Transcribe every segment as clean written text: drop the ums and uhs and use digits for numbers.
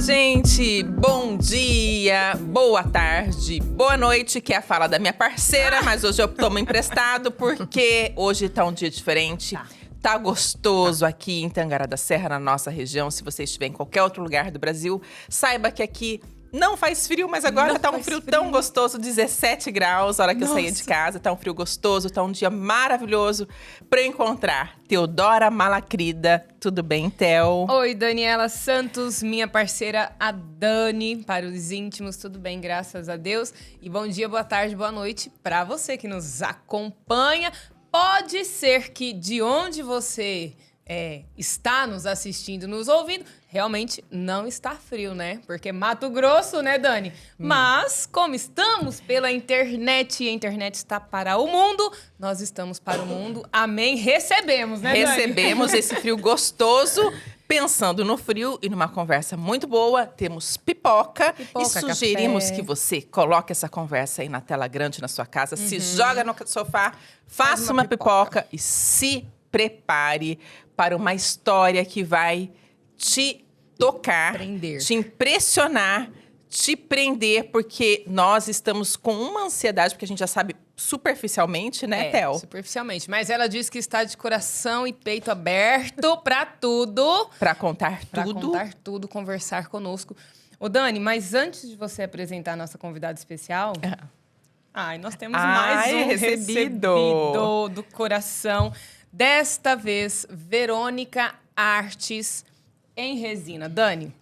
gente! Bom dia, boa tarde, boa noite, que é a fala da minha parceira, mas hoje eu tomo emprestado porque hoje tá um dia diferente. Tá gostoso aqui em Tangará da Serra, na nossa região. Se você estiver em qualquer outro lugar do Brasil, saiba que aqui não faz frio, mas agora não tá um frio tão gostoso, 17 graus, a hora que eu saía de casa. Tá um frio gostoso, tá um dia maravilhoso pra eu encontrar Teodora Malacrida. Tudo bem, Tel? Oi, Daniela Santos, minha parceira, a Dani, para os íntimos. Tudo bem, graças a Deus. E bom dia, boa tarde, boa noite pra você que nos acompanha. Pode ser que de onde você está nos assistindo, nos ouvindo, realmente não está frio, né? Porque Mato Grosso, né, Dani? Mas, como estamos pela internet e a internet está para o mundo, nós estamos para o mundo. Amém? Recebemos, né, Dani? Recebemos esse frio gostoso. Pensando no frio e numa conversa muito boa, temos pipoca e sugerimos que você coloque essa conversa aí na tela grande na sua casa, se joga no sofá, faça uma pipoca e se prepare para uma história que vai te tocar, te impressionar, te prender, porque nós estamos com uma ansiedade, porque a gente já sabe superficialmente, né, Tel? Superficialmente. Mas ela diz que está de coração e peito aberto para tudo. Para contar tudo. Para contar tudo, conversar conosco. Ô, Dani, mas antes de você apresentar a nossa convidada especial... nós temos mais um recebido do coração. Desta vez, Verônica Artes em resina. Dani,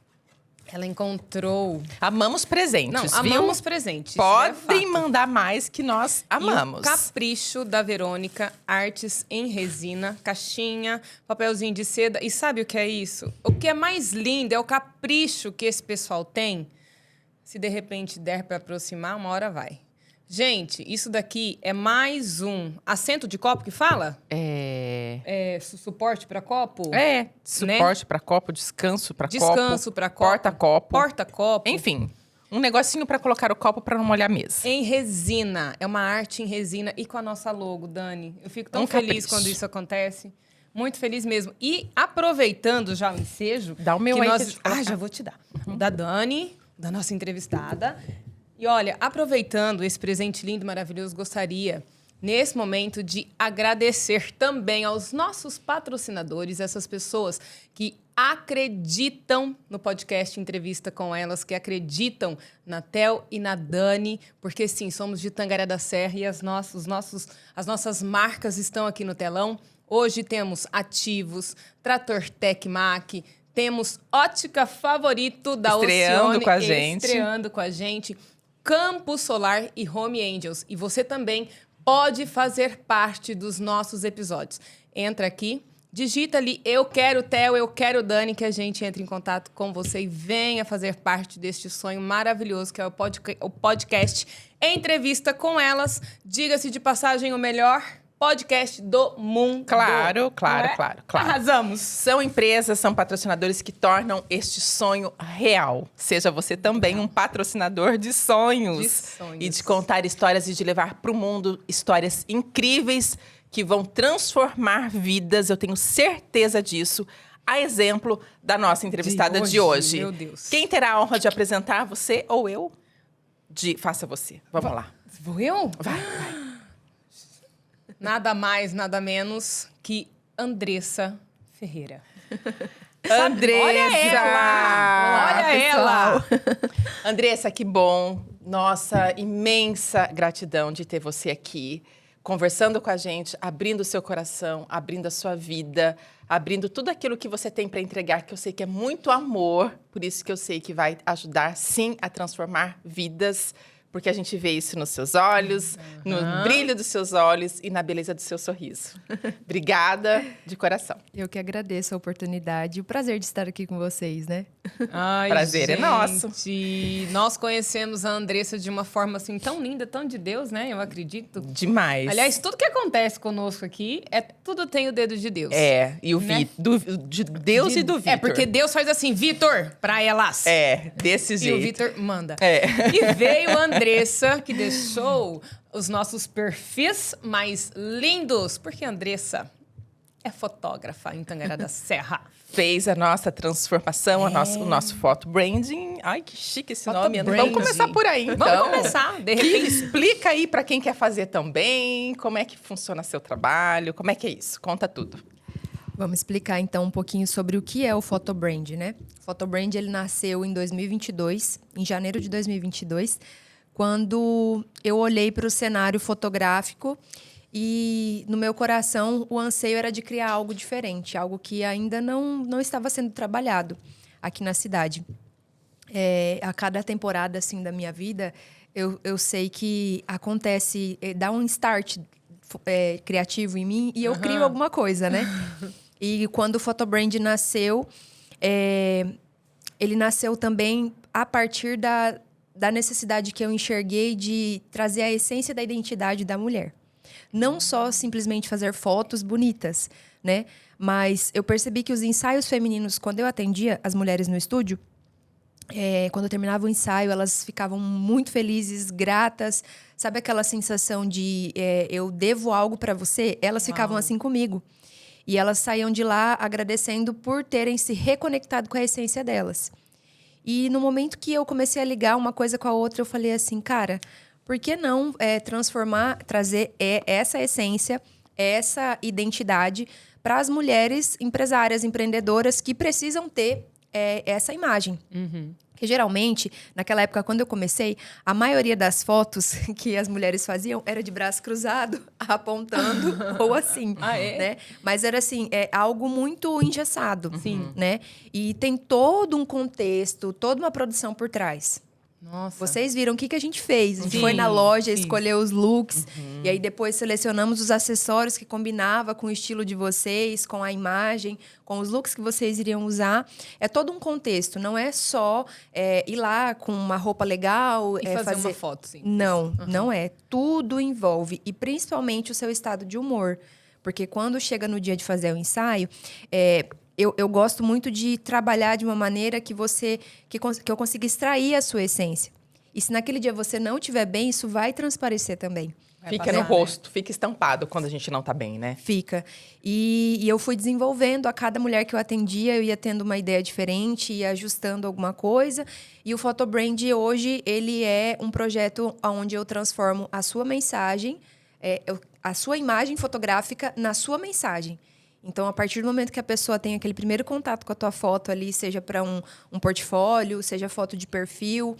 ela encontrou... Amamos presentes, viu? Amamos presentes. Podem mandar mais que nós amamos. E o capricho da Verônica Artes em resina, caixinha, papelzinho de seda. E sabe o que é isso? O que é mais lindo é o capricho que esse pessoal tem. Se de repente der para aproximar, uma hora vai. Gente, isso daqui é mais um assento de copo que fala? Suporte para copo? Suporte para copo, descanso para copo. Descanso para copo. Porta-copo. Porta-copo. Enfim, um negocinho para colocar o copo para não molhar a mesa. Em resina. É uma arte em resina e com a nossa logo, Dani. Eu fico tão feliz quando isso acontece. Muito feliz mesmo. E aproveitando já o ensejo... Dá o meu aí. Já vou te dar. O da Dani, da nossa entrevistada... E olha, aproveitando esse presente lindo e maravilhoso, gostaria, nesse momento, de agradecer também aos nossos patrocinadores, essas pessoas que acreditam no podcast Entrevista com Elas, que acreditam na Tel e na Dani, porque sim, somos de Tangará da Serra e as nossas marcas estão aqui no telão. Hoje temos Ativos, Trator Tec Mac, temos Ótica Favorito da Oceane, estreando com a gente. Campo Solar e Home Angels. E você também pode fazer parte dos nossos episódios. Entra aqui, digita ali Eu Quero Tel, Eu Quero Dani, que a gente entre em contato com você e venha fazer parte deste sonho maravilhoso que é o podcast Entrevista com Elas. Diga-se de passagem, o melhor podcast do mundo. Claro. Arrasamos. São empresas, são patrocinadores que tornam este sonho real. Seja você também um patrocinador de sonhos. E de contar histórias e de levar para o mundo histórias incríveis que vão transformar vidas. Eu tenho certeza disso. A exemplo da nossa entrevistada de hoje. Meu Deus. Quem terá a honra de apresentar, você ou eu? Faça você. Vamos lá. Vou eu? Vai. Nada mais, nada menos que Andressa Ferreira. Andressa! Olha ela! Andressa, que bom. Nossa, imensa gratidão de ter você aqui, conversando com a gente, abrindo o seu coração, abrindo a sua vida, abrindo tudo aquilo que você tem para entregar, que eu sei que é muito amor, por isso que eu sei que vai ajudar, sim, a transformar vidas. Porque a gente vê isso nos seus olhos, no brilho dos seus olhos e na beleza do seu sorriso. Obrigada de coração. Eu que agradeço a oportunidade e o prazer de estar aqui com vocês, né? Ai, prazer é nosso. Nós conhecemos a Andressa de uma forma assim tão linda, tão de Deus, né? Eu acredito. Demais. Aliás, tudo que acontece conosco aqui, tudo tem o dedo de Deus. E o né? De Deus e do Vitor. Porque Deus faz assim, Vitor, pra elas. Desse jeito. E o Vitor manda. E veio a Andressa, que deixou os nossos perfis mais lindos. Porque a Andressa é fotógrafa em Tangará da Serra. fez a nossa transformação, o nosso photo branding. Ai, que chique esse Photo nome. branding. Vamos começar por aí, então. Vamos começar, de repente. Explica aí para quem quer fazer também, como é que funciona seu trabalho, como é que é isso? Conta tudo. Vamos explicar então um pouquinho sobre o que é o photobrand, né? O photobrand ele nasceu em 2022, em janeiro de 2022, quando eu olhei para o cenário fotográfico e no meu coração o anseio era de criar algo diferente, algo que ainda não estava sendo trabalhado aqui na cidade. A cada temporada assim da minha vida, eu sei que acontece, dá um start criativo em mim e eu crio alguma coisa, né? E quando o Photobrand nasceu, ele nasceu também a partir da necessidade que eu enxerguei de trazer a essência da identidade da mulher. Não só simplesmente fazer fotos bonitas, né? Mas eu percebi que os ensaios femininos, quando eu atendia as mulheres no estúdio, quando eu terminava o ensaio, elas ficavam muito felizes, gratas. Sabe aquela sensação de eu devo algo para você? Elas ficavam assim comigo. E elas saíam de lá agradecendo por terem se reconectado com a essência delas. E no momento que eu comecei a ligar uma coisa com a outra, eu falei assim, cara, por que não trazer essa essência, essa identidade para as mulheres empresárias, empreendedoras que precisam ter essa imagem? Porque geralmente, naquela época, quando eu comecei, a maioria das fotos que as mulheres faziam era de braço cruzado, apontando ou assim, né? Mas era assim, algo muito engessado, né? E tem todo um contexto, toda uma produção por trás. Nossa. Vocês viram o que a gente fez. A gente foi na loja, escolheu os looks. E aí, depois, selecionamos os acessórios que combinavam com o estilo de vocês, com a imagem, com os looks que vocês iriam usar. É todo um contexto. Não é só ir lá com uma roupa legal... E fazer uma foto, sim. Não, não é. Tudo envolve. E, principalmente, o seu estado de humor. Porque quando chega no dia de fazer o ensaio... Eu gosto muito de trabalhar de uma maneira que eu consiga extrair a sua essência. E se naquele dia você não estiver bem, isso vai transparecer também. Fica no rosto, fica estampado quando a gente não tá bem, né? Fica. E eu fui desenvolvendo, a cada mulher que eu atendia, eu ia tendo uma ideia diferente, ia ajustando alguma coisa. E o Photobrand hoje, ele é um projeto onde eu transformo a sua mensagem, a sua imagem fotográfica na sua mensagem. Então, a partir do momento que a pessoa tem aquele primeiro contato com a tua foto ali, seja para um portfólio, seja foto de perfil,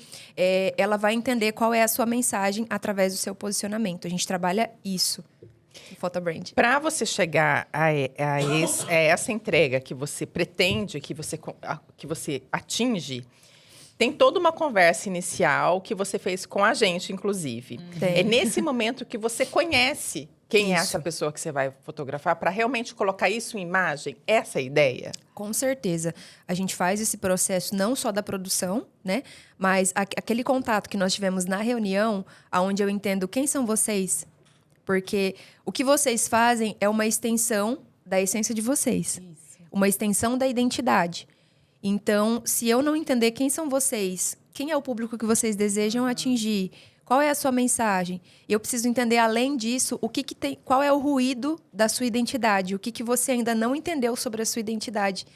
ela vai entender qual é a sua mensagem através do seu posicionamento. A gente trabalha isso, o Photobrand. Para você chegar a essa entrega que você pretende, que você atinge, tem toda uma conversa inicial que você fez com a gente, inclusive. É nesse momento que você conhece quem é essa pessoa que você vai fotografar, para realmente colocar isso em imagem? Essa é a ideia? Com certeza. A gente faz esse processo não só da produção, né? Mas aquele contato que nós tivemos na reunião, onde eu entendo quem são vocês. Porque o que vocês fazem é uma extensão da essência de vocês. Isso. Uma extensão da identidade. Então, se eu não entender quem são vocês, quem é o público que vocês desejam atingir, qual é a sua mensagem? Eu preciso entender, além disso, qual é o ruído da sua identidade, o que você ainda não entendeu sobre a sua identidade.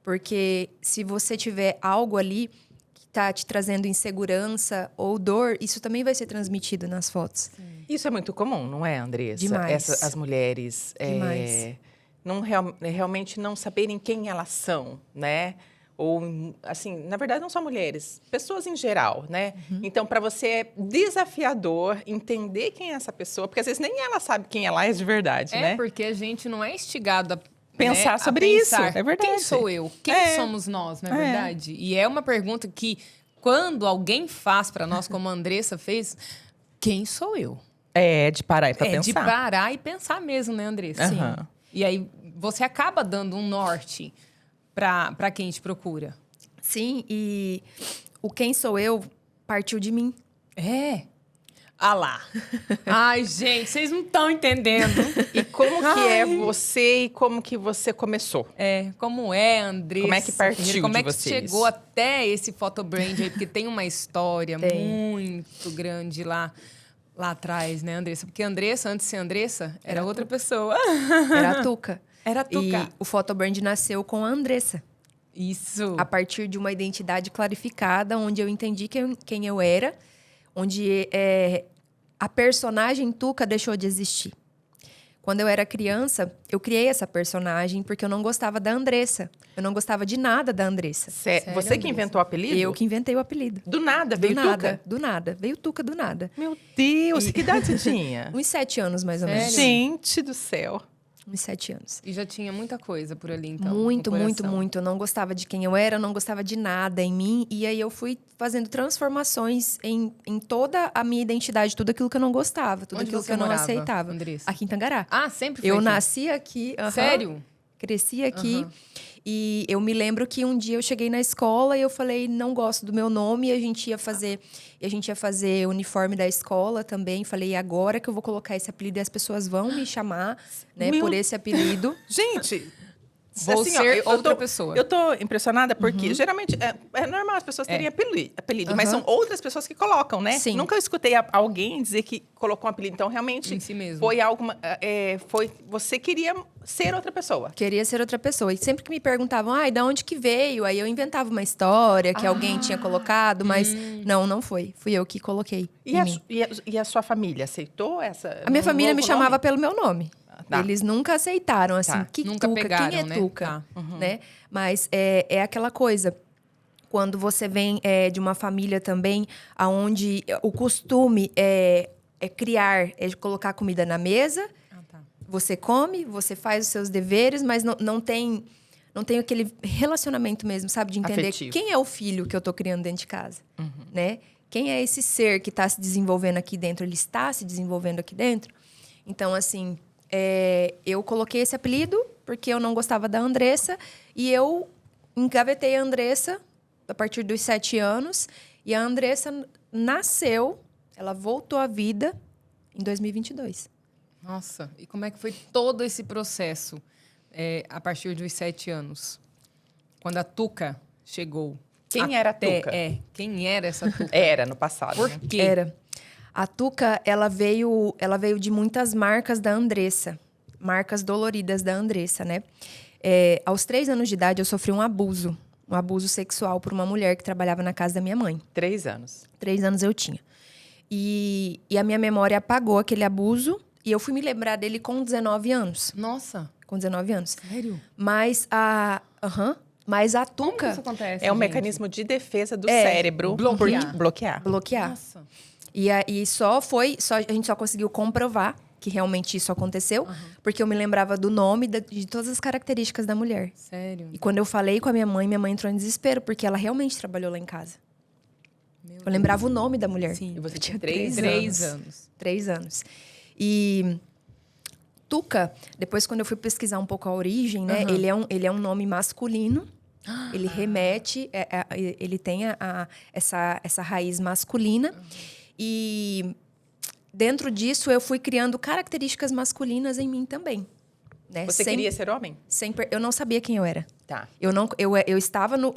Porque se você tiver algo ali que está te trazendo insegurança ou dor, isso também vai ser transmitido nas fotos. Sim. Isso é muito comum, não é, Andressa? Demais. As mulheres realmente não saberem quem elas são, né? Ou, assim, na verdade, não só mulheres, pessoas em geral, né? Então, para você é desafiador entender quem é essa pessoa, porque às vezes nem ela sabe quem ela é de verdade, né? Porque a gente não é instigado a pensar sobre isso, é verdade. Quem sou eu? Quem somos nós, não é verdade? E é uma pergunta que, quando alguém faz para nós, como a Andressa fez, quem sou eu? É, de parar e pensar. É de parar e pensar mesmo, né, Andressa? Sim. E aí, você acaba dando um norte para quem te procura. Sim, e o quem sou eu partiu de mim. Ah lá. Ai, gente, vocês não estão entendendo. E como que é você e como que você começou? Como é, Andressa? Como é que partiu Como é que vocês? chegou até esse photobrand aí? Porque tem uma história muito grande lá atrás, né, Andressa? Porque Andressa, antes de ser Andressa, era outra pessoa. Era a Tuca. Era Tuca. E o Photobrand nasceu com a Andressa. Isso. A partir de uma identidade clarificada, onde eu entendi quem eu era, onde a personagem Tuca deixou de existir. Quando eu era criança, eu criei essa personagem porque eu não gostava da Andressa. Eu não gostava de nada da Andressa. Você Andressa? que inventou o apelido? Eu que inventei o apelido. Do nada, Do veio nada, Tuca? do nada. Veio Tuca do nada. Meu Deus, que idade você tinha? Uns 7 anos, mais ou menos. Sério? Gente do céu. Uns 7 anos. E já tinha muita coisa por ali, então. Muito, no muito, coração. muito. Eu não gostava de quem eu era, eu não gostava de nada em mim. E aí eu fui fazendo transformações em toda a minha identidade, tudo aquilo que eu não gostava, tudo Onde aquilo você que eu não morava, aceitava. Andressa? Aqui em Tangará. Ah, sempre foi Eu aqui? nasci aqui. aham, Sério? Cresci aqui. Aham. E eu me lembro que um dia eu cheguei na escola e eu falei, não gosto do meu nome. E a gente ia fazer o uniforme da escola também. Falei, agora que eu vou colocar esse apelido e as pessoas vão me chamar, né, Meu- por esse apelido. Gente, Vou ser outra tô, pessoa. Eu tô impressionada porque geralmente é normal as pessoas terem apelido, mas são outras pessoas que colocam, né? Sim. Nunca escutei alguém dizer que colocou um apelido. Então, realmente, Em si mesmo. foi alguma. Você queria ser outra pessoa. Queria ser outra pessoa. E sempre que me perguntavam, ai, da onde que veio? Aí eu inventava uma história que alguém tinha colocado, mas não foi. Fui eu que coloquei E em a, mim. e a sua família aceitou essa? A minha família me novo chamava nome? pelo meu nome. Tá. Eles nunca aceitaram, assim, Tá. que Nunca Tuca, pegaram, quem é né? Tuca, Tá. né? Mas é aquela coisa, quando você vem de uma família também, aonde o costume é criar, é de colocar comida na mesa, Ah, tá. você come, você faz os seus deveres, mas não tem aquele relacionamento mesmo, sabe? De entender Afetivo. quem é o filho que eu tô criando dentro de casa, né? Quem é esse ser que está se desenvolvendo aqui dentro? Ele está se desenvolvendo aqui dentro? Então, assim, eu coloquei esse apelido porque eu não gostava da Andressa e eu engavetei a Andressa a partir dos 7 anos e a Andressa nasceu, ela voltou à vida em 2022. Nossa, e como é que foi todo esse processo a partir dos 7 anos? Quando a Tuca chegou. Quem era a Tuca? Quem era essa Tuca? Era no passado. Por né? quê? Era. A Tuca, ela veio de muitas marcas da Andressa. Marcas doloridas da Andressa, né? Aos 3 anos de idade, eu sofri um abuso sexual por uma mulher que trabalhava na casa da minha mãe. 3 anos. 3 anos eu tinha. E a minha memória apagou aquele abuso e eu fui me lembrar dele com 19 anos. Nossa, Com 19 anos. sério? Mas a Como que Tuca isso acontece, É um gente? mecanismo de defesa do cérebro. Bloquear. Bloquear. bloquear. Nossa. E a gente só conseguiu comprovar que realmente isso aconteceu, porque eu me lembrava do nome, de todas as características da mulher. Sério? E quando eu falei com a minha mãe entrou em desespero, porque ela realmente trabalhou lá em casa. Meu Eu lembrava o nome da mulher. Sim. E você Eu tinha tinha 3 3 anos. 3 anos. E Tuca, depois quando eu fui pesquisar um pouco a origem, né? Ele é um nome masculino. Ele remete, ele tem essa raiz masculina. E dentro disso, eu fui criando características masculinas em mim também. Né? Você queria ser homem? Eu não sabia quem eu era. Tá. Eu estava no...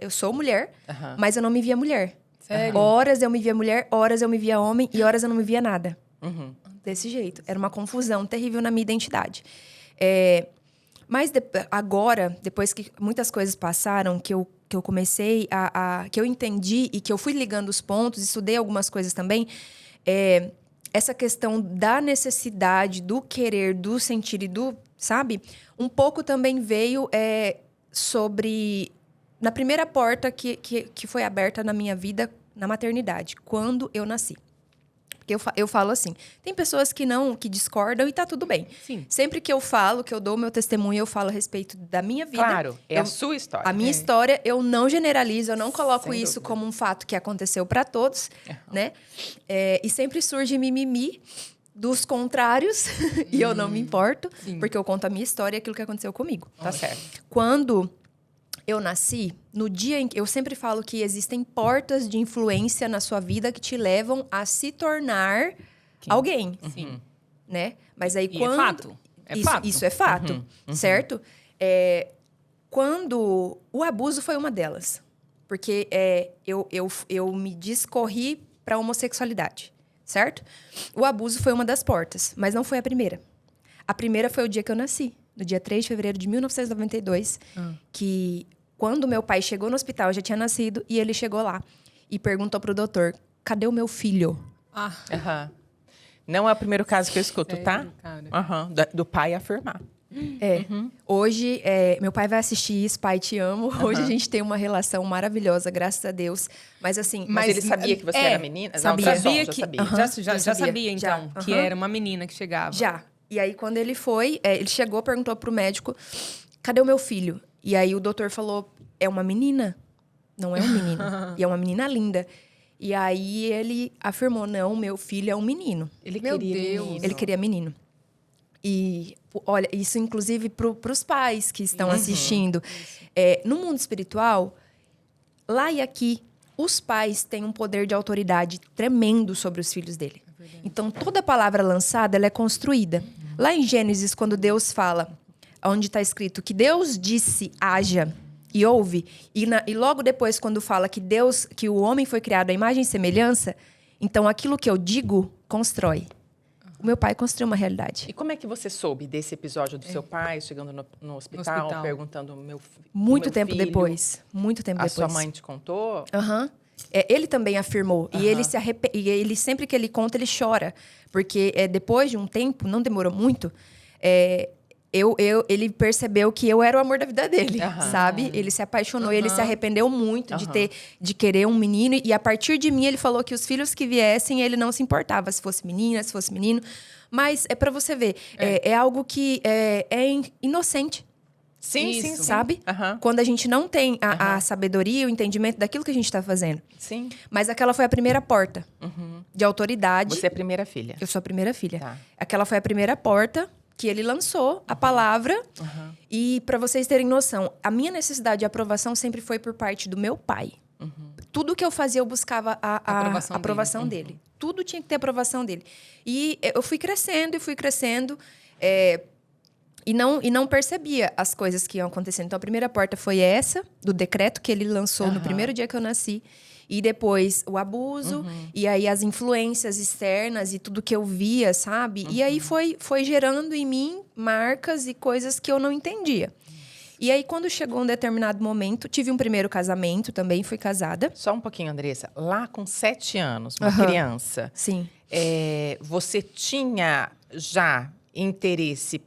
Eu sou mulher, Aham. mas eu não me via mulher. Sério? Horas eu me via mulher, horas eu me via homem e horas eu não me via nada. Uhum. Desse jeito. Era uma confusão terrível na minha identidade. Mas agora, depois que muitas coisas passaram, que eu comecei que eu entendi e que eu fui ligando os pontos, estudei algumas coisas também, essa questão da necessidade, do querer, do sentir e do... Sabe? Um pouco também veio sobre... Na primeira porta que foi aberta na minha vida, na maternidade, quando eu nasci. Porque eu falo assim, tem pessoas que discordam e tá tudo bem. Sim. Sempre que eu falo, que eu dou meu testemunho, eu falo a respeito da minha vida. Claro, a sua história. A minha história, eu não generalizo, eu não coloco Sem isso dúvida. como um fato que aconteceu para todos, né? E sempre surge mimimi dos contrários, e eu não me importo, Sim. porque eu conto a minha história e aquilo que aconteceu comigo. Tá certo. Quando eu nasci, no dia em que... Eu sempre falo que existem portas de influência na sua vida que te levam a se tornar alguém, Sim. né? Mas aí E quando... é fato. É isso, fato. isso é fato, certo? Quando... O abuso foi uma delas. Porque eu me discorri para a homossexualidade, certo? O abuso foi uma das portas, mas não foi a primeira. A primeira foi o dia que eu nasci. no dia 3 de fevereiro de 1992, que quando meu pai chegou no hospital, eu já tinha nascido, e ele chegou lá e perguntou pro doutor, cadê o meu filho? Aham. Não é o primeiro caso que eu escuto, tá? Sério, cara? Aham. Do pai afirmar. Hoje, meu pai vai assistir isso, pai, te amo. Hoje a gente tem uma relação maravilhosa, graças a Deus. Mas assim... Mas ele sabia que você era menina? Sabia. Não, Sabia já que sabia. já sabia, então, Já. que era uma menina que chegava. Já. E aí, quando ele foi, ele chegou, perguntou pro médico, cadê o meu filho? E aí o doutor falou, é uma menina, não é um menino. E é uma menina linda. E aí ele afirmou, não, meu filho é um menino. Ele Meu queria Deus. menino. Ele queria menino. E, olha, isso inclusive pros pais que estão assistindo. No mundo espiritual, lá e aqui, os pais têm um poder de autoridade tremendo sobre os filhos dele. Então, toda palavra lançada, ela é construída. Lá em Gênesis, quando Deus fala, onde está escrito que Deus disse, haja, e houve, e logo depois, quando fala que o homem foi criado à imagem e semelhança, então aquilo que eu digo, constrói. O meu pai construiu uma realidade. E como é que você soube desse episódio do seu pai chegando no hospital, hospital. perguntando meu Muito meu tempo filho? depois. Muito tempo A depois. sua mãe te contou? Aham. Ele também afirmou. E ele e ele sempre que ele conta, ele chora. Porque depois de um tempo, não demorou muito, ele percebeu que eu era o amor da vida dele, sabe? Ele se apaixonou, ele se arrependeu muito de querer um menino. E a partir de mim, ele falou que os filhos que viessem, ele não se importava se fosse menina, se fosse menino. Mas é para você ver, é algo que é inocente. Sim, Isso. sim, sim. Sabe? Aham. Quando a gente não tem a sabedoria, o entendimento daquilo que a gente está fazendo. Sim. Mas aquela foi a primeira porta de autoridade. Você é a primeira filha. Eu sou a primeira filha. Tá. Aquela foi a primeira porta que ele lançou a palavra. E para vocês terem noção, a minha necessidade de aprovação sempre foi por parte do meu pai. Tudo que eu fazia, eu buscava a aprovação dele. Tudo tinha que ter aprovação dele. E eu fui crescendo e fui crescendo. E não percebia as coisas que iam acontecendo. Então, a primeira porta foi essa, do decreto que ele lançou no primeiro dia que eu nasci. E depois o abuso, e aí as influências externas e tudo que eu via, sabe? E aí foi gerando em mim marcas e coisas que eu não entendia. E aí, quando chegou um determinado momento, tive um primeiro casamento também, fui casada. Só um pouquinho, Andressa. Lá com 7 anos, uma criança, Sim. você tinha já interesse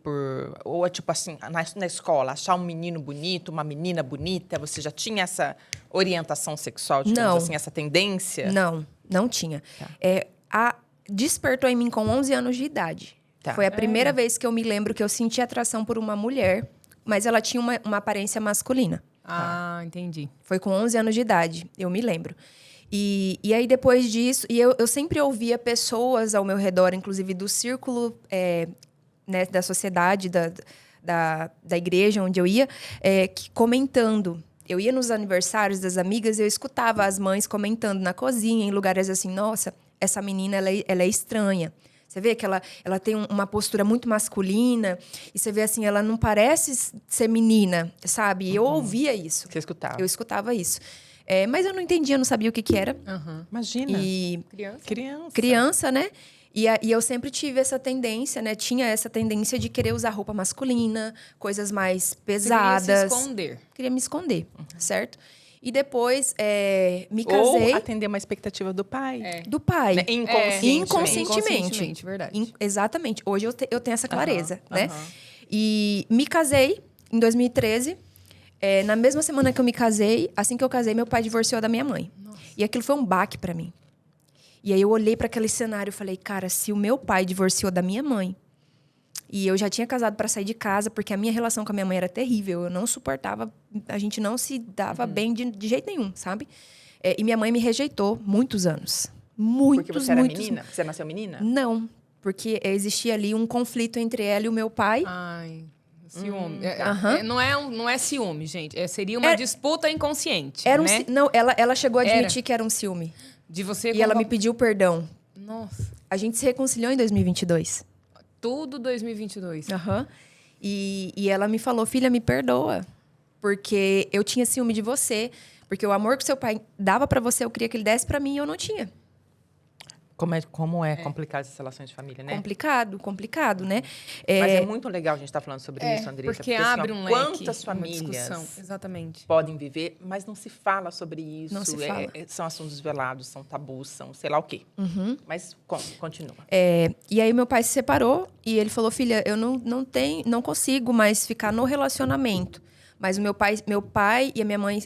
ou tipo assim, na escola, achar um menino bonito, uma menina bonita? Você já tinha essa orientação sexual, digamos Não. assim, essa tendência? Não tinha. Tá. Despertou em mim com 11 anos de idade. Tá. Foi a primeira vez que eu me lembro que eu senti atração por uma mulher, mas ela tinha uma aparência masculina. Ah, entendi. Foi com 11 anos de idade, eu me lembro. E aí, depois disso... E eu sempre ouvia pessoas ao meu redor, inclusive do círculo da sociedade, da igreja onde eu ia, comentando. Eu ia nos aniversários das amigas e eu escutava as mães comentando na cozinha, em lugares assim, nossa, essa menina, ela é estranha. Você vê que ela tem uma postura muito masculina. E você vê assim, ela não parece ser menina, sabe? E eu ouvia isso. Você escutava? Eu escutava isso. Mas eu não entendia, não sabia o que era. Imagina. E Criança. criança, né? E eu sempre tive essa tendência, né? Tinha essa tendência de querer usar roupa masculina, coisas mais pesadas. Queria se esconder. Queria me esconder, certo? E depois me casei. Ou atender uma expectativa do pai. Do pai. Né? Inconscientemente. Verdade. Exatamente. Hoje eu tenho essa clareza, né? E me casei em 2013. Na mesma semana que eu me casei, assim que eu casei, meu pai divorciou da minha mãe. Nossa. E aquilo foi um baque para mim. E aí eu olhei para aquele cenário e falei, cara, se o meu pai divorciou da minha mãe, e eu já tinha casado para sair de casa, porque a minha relação com a minha mãe era terrível, eu não suportava, a gente não se dava bem de jeito nenhum, sabe? E minha mãe me rejeitou muitos anos. Porque você era menina? Você nasceu menina? Não, porque existia ali um conflito entre ela e o meu pai. Ai, ciúme. Não é ciúme, gente. Seria uma disputa inconsciente, Era né? Não, ela chegou a admitir que era um ciúme. De você E ela me pediu perdão. Nossa. A gente se reconciliou em 2022. Tudo 2022. E ela me falou, filha, me perdoa. Porque eu tinha ciúme de você. Porque o amor que seu pai dava pra você, eu queria que ele desse pra mim e eu não tinha. Como é complicado essas relações de família, né? Complicado, né? Mas é muito legal a gente estar falando sobre isso, Andressa. Porque assim, abre um leque, quantas uma famílias discussão. Exatamente. podem viver, mas não se fala sobre isso. Não se fala. São assuntos velados, são tabus, são sei lá o quê. Mas continua. E aí meu pai se separou e ele falou, filha, eu não consigo mais ficar no relacionamento. Mas o meu pai e a minha mãe,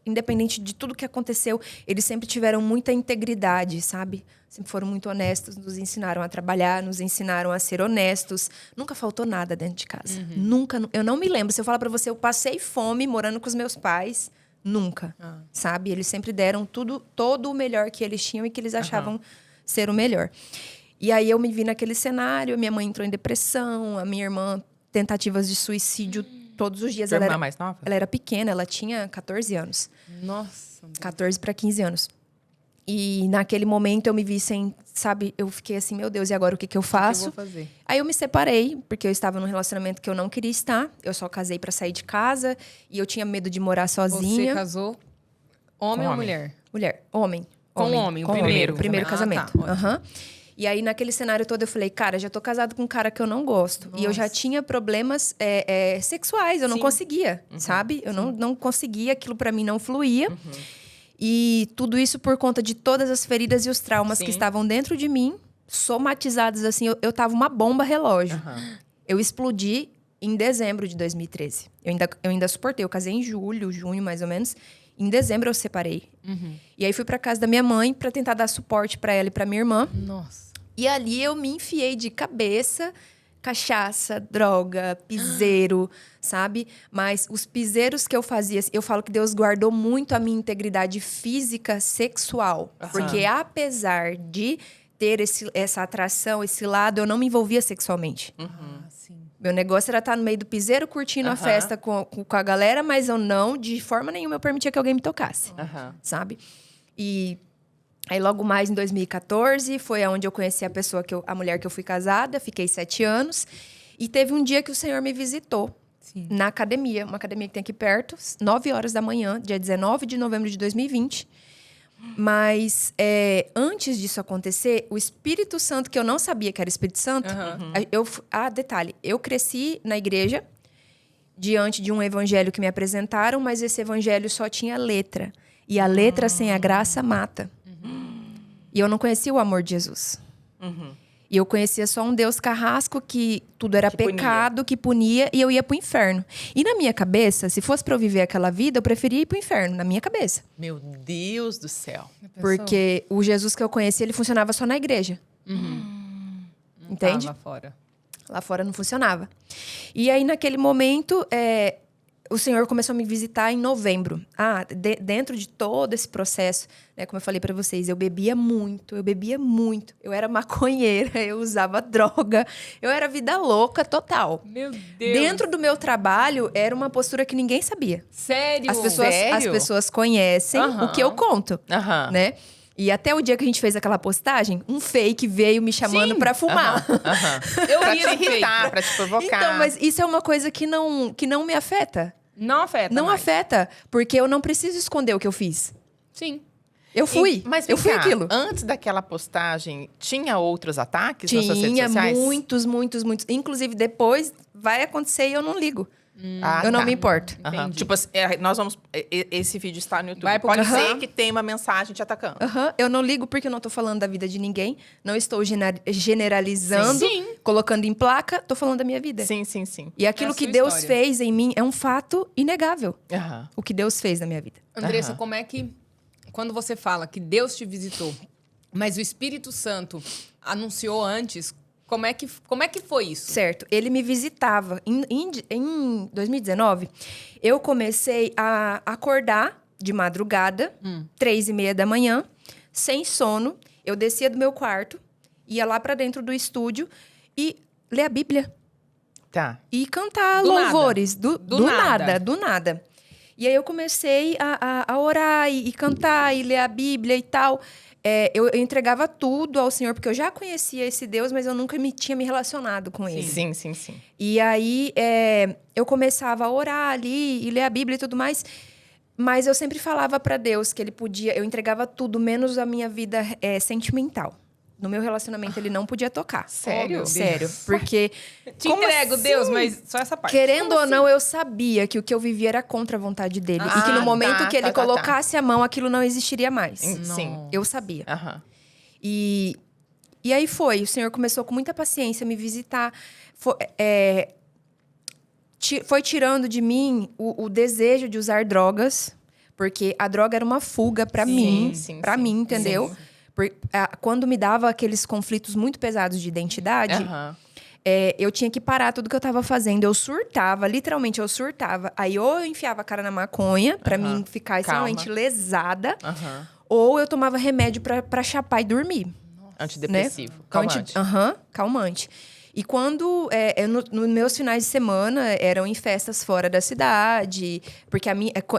independente de tudo que aconteceu, eles sempre tiveram muita integridade, sabe? Sempre foram muito honestos, nos ensinaram a trabalhar, nos ensinaram a ser honestos. Nunca faltou nada dentro de casa. Nunca. Eu não me lembro. Se eu falar pra você, eu passei fome morando com os meus pais. Nunca. Sabe? Eles sempre deram todo o melhor que eles tinham e que eles achavam ser o melhor. E aí eu me vi naquele cenário, minha mãe entrou em depressão, a minha irmã, tentativas de suicídio todos os dias. Sua irmã mais nova? Ela era pequena, ela tinha 14 anos. Nossa. 14 para 15 anos. E naquele momento eu me vi sem, sabe? Eu fiquei assim, meu Deus, e agora o que eu faço? O que eu vou fazer? Aí eu me separei, porque eu estava num relacionamento que eu não queria estar. Eu só casei para sair de casa e eu tinha medo de morar sozinha. Você casou homem ou homem. mulher? Mulher, homem. Com homem, o com primeiro. Primeiro Ah, casamento. tá, ótimo. Aham. E aí, naquele cenário todo, eu falei, cara, já tô casado com um cara que eu não gosto. E eu já tinha problemas sexuais, eu não conseguia, sabe? Eu não conseguia, aquilo pra mim não fluía. E tudo isso por conta de todas as feridas e os traumas que estavam dentro de mim, somatizados assim. Eu tava uma bomba relógio. Eu explodi em dezembro de 2013. Eu ainda suportei, eu casei em junho mais ou menos. Em dezembro eu separei. E aí fui pra casa da minha mãe pra tentar dar suporte pra ela e pra minha irmã. Nossa. E ali eu me enfiei de cabeça, cachaça, droga, piseiro, sabe? Mas os piseiros que eu fazia, eu falo que Deus guardou muito a minha integridade física, sexual. Porque apesar de ter essa atração, esse lado, eu não me envolvia sexualmente. Sim. Meu negócio era estar no meio do piseiro, curtindo a festa com a galera, mas eu não, de forma nenhuma, eu permitia que alguém me tocasse, sabe? E aí, logo mais, em 2014, foi onde eu conheci a mulher que eu fui casada. Fiquei 7 anos. E teve um dia que o Senhor me visitou na academia. Uma academia que tem aqui perto, 9 horas da manhã, dia 19 de novembro de 2020. Mas antes disso acontecer, o Espírito Santo, que eu não sabia que era Espírito Santo... detalhe, eu cresci na igreja, diante de um evangelho que me apresentaram, mas esse evangelho só tinha letra. E a letra sem a graça mata. E eu não conhecia o amor de Jesus. E eu conhecia só um Deus carrasco que tudo era pecado, que punia, e eu ia pro inferno. E na minha cabeça, se fosse pra eu viver aquela vida, eu preferia ir pro inferno, na minha cabeça. Meu Deus do céu. Porque o Jesus que eu conhecia, ele funcionava só na igreja. Entende? Lá fora. Lá fora não funcionava. E aí, naquele momento, o Senhor começou a me visitar em novembro. Dentro de todo esse processo, né, como eu falei pra vocês, eu bebia muito. Eu era maconheira, eu usava droga. Eu era vida louca total. Meu Deus. Dentro do meu trabalho, era uma postura que ninguém sabia. Sério? As pessoas conhecem o que eu conto, né? E até o dia que a gente fez aquela postagem, um fake veio me chamando pra fumar. Eu Pra vi te esse fake. irritar, pra te provocar. Então, mas isso é uma coisa que não me afeta. Não afeta Não mais. afeta, porque eu não preciso esconder o que eu fiz. Sim. Eu fui. Mas eu vem fui cá, aquilo. Antes daquela postagem, tinha outros ataques nas suas redes Tinha sociais? muitos. Inclusive, depois vai acontecer e eu não ligo. Eu não me importo. Entendi. Tipo assim, nós vamos... Esse vídeo está no YouTube. Vai pro Pode canal. ser que tenha uma mensagem te atacando. Eu não ligo porque eu não tô falando da vida de ninguém. Não estou generalizando, Sim. colocando em placa. Tô falando da minha vida. Sim, sim, sim. E aquilo É a que sua Deus história. fez em mim é um fato inegável. Aham. O que Deus fez na minha vida. Andressa, como é que... Quando você fala que Deus te visitou, mas o Espírito Santo anunciou antes, como é que foi isso? Certo. Ele me visitava. Em 2019, eu comecei a acordar de madrugada, 3:30 da manhã, sem sono. Eu descia do meu quarto, ia lá pra dentro do estúdio e ler a Bíblia. Tá. E cantar Do louvores. nada. Do nada, do nada. E aí eu comecei a orar e cantar e ler a Bíblia e tal. Eu entregava tudo ao Senhor, porque eu já conhecia esse Deus, mas eu nunca tinha me relacionado com ele. Sim, sim, sim. E aí eu começava a orar ali e ler a Bíblia e tudo mais. Mas eu sempre falava pra Deus que ele podia... Eu entregava tudo, menos a minha vida sentimental. no meu relacionamento ele não podia tocar. Sério? Sério. Porque, Te entrego, assim? Deus, mas só essa parte. querendo ou não, eu sabia que o que eu vivia era contra a vontade dele. E que no momento que ele colocasse a mão, aquilo não existiria mais. Sim. Eu sabia. Aham. E aí foi. O Senhor começou com muita paciência a me visitar. Foi tirando de mim o desejo de usar drogas. Porque a droga era uma fuga pra mim. Pra mim, entendeu? Sim. Quando me dava aqueles conflitos muito pesados de identidade, Aham. eu tinha que parar tudo que eu tava fazendo. Eu surtava, literalmente eu surtava. Aí ou eu enfiava a cara na maconha, pra mim ficar extremamente lesada. Aham. Ou eu tomava remédio pra chapar e dormir. Antidepressivo. Né? Calmante. Calmante. E quando, nos meus finais de semana, eram em festas fora da cidade. Porque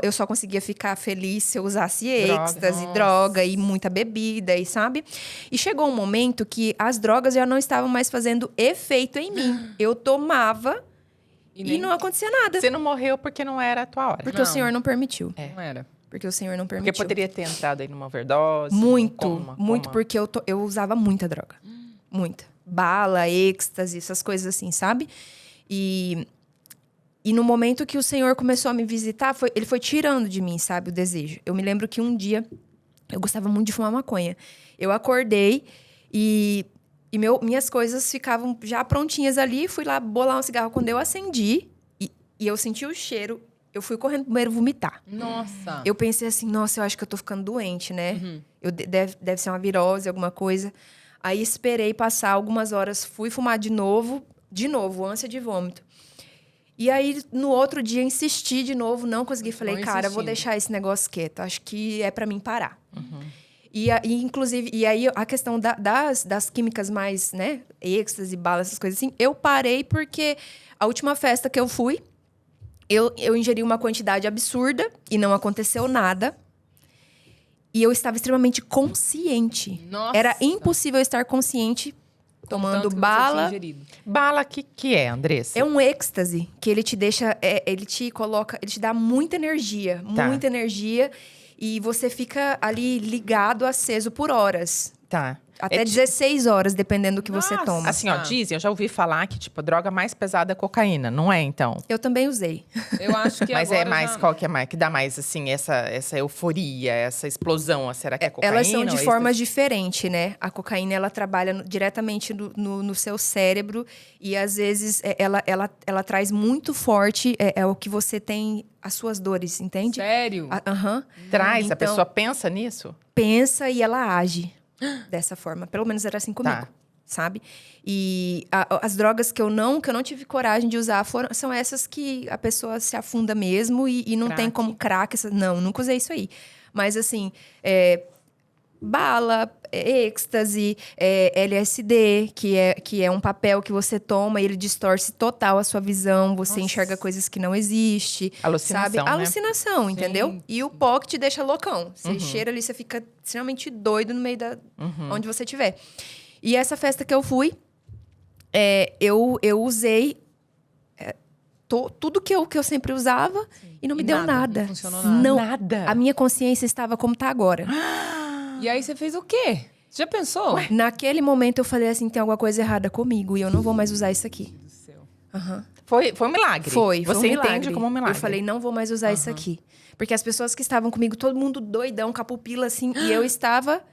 eu só conseguia ficar feliz se eu usasse êxtase, droga e muita bebida, e sabe? E chegou um momento que as drogas já não estavam mais fazendo efeito em mim. Eu tomava e não acontecia nada. Você não morreu porque não era a tua hora. Porque o Senhor não permitiu. Não era. Porque o Senhor não permitiu. Porque poderia ter entrado aí numa overdose. Muito, porque eu usava muita droga. Muita. Bala, êxtase, essas coisas assim, sabe? E no momento que o Senhor começou a me visitar, ele foi tirando de mim, sabe, o desejo. Eu me lembro que um dia, eu gostava muito de fumar maconha. Eu acordei e minhas coisas ficavam já prontinhas ali. Fui lá bolar um cigarro. Quando eu acendi e eu senti o cheiro, eu fui correndo pro banheiro vomitar. Nossa. Eu pensei assim, nossa, eu acho que eu tô ficando doente, né? Deve ser uma virose, alguma coisa. Aí esperei passar algumas horas, fui fumar de novo, ânsia de vômito. E aí, no outro dia, insisti de novo, não consegui. Falei, cara, vou deixar esse negócio quieto. Acho que é pra mim parar. Inclusive, aí a questão das químicas mais, né? Êxtase, bala, essas coisas assim. Eu parei porque a última festa que eu fui, eu ingeri uma quantidade absurda e não aconteceu nada. E eu estava extremamente consciente. Nossa. Era impossível estar consciente tomando bala. Bala, que é, Andressa? É um êxtase que ele te deixa... ele te dá muita energia. Muita energia. E você fica ali ligado, aceso por horas. Tá. Até 16 horas, dependendo do que você toma. Assim, ó, dizem, eu já ouvi falar que, tipo, a droga mais pesada é a cocaína, não é, então? Eu também usei. Eu acho que Mas agora é mais, qual que é mais? Que dá mais, assim, essa euforia, essa explosão? Será que é cocaína? Elas são de formas diferentes, né? A cocaína, ela trabalha diretamente no seu cérebro. E, às vezes, ela traz muito forte o que você tem, as suas dores, entende? Sério? Traz? Então, a pessoa pensa nisso? Pensa e ela age dessa forma. Pelo menos era assim comigo, sabe? E as drogas que eu não tive coragem de usar são essas que a pessoa se afunda mesmo e não tem como crack. Não, nunca usei isso aí. Mas, assim, bala, êxtase, LSD, que é um papel que você toma e ele distorce total a sua visão. Você enxerga coisas que não existem. Alucinação, sabe? né? Alucinação, entendeu? E o pó que te deixa loucão. Você cheira ali, você fica extremamente doido no meio onde você estiver. E essa festa que eu fui, eu usei tudo que eu sempre usava e não me deu nada. Não funcionou nada. Nada. A minha consciência estava como tá agora. E aí você fez o quê? Você já pensou? Naquele momento eu falei assim, tem alguma coisa errada comigo e eu não vou mais usar isso aqui. Do céu. Foi um milagre. Foi Você um milagre. entende como um milagre. Eu falei, não vou mais usar isso aqui. Porque as pessoas que estavam comigo, todo mundo doidão, com a pupila assim, e eu estava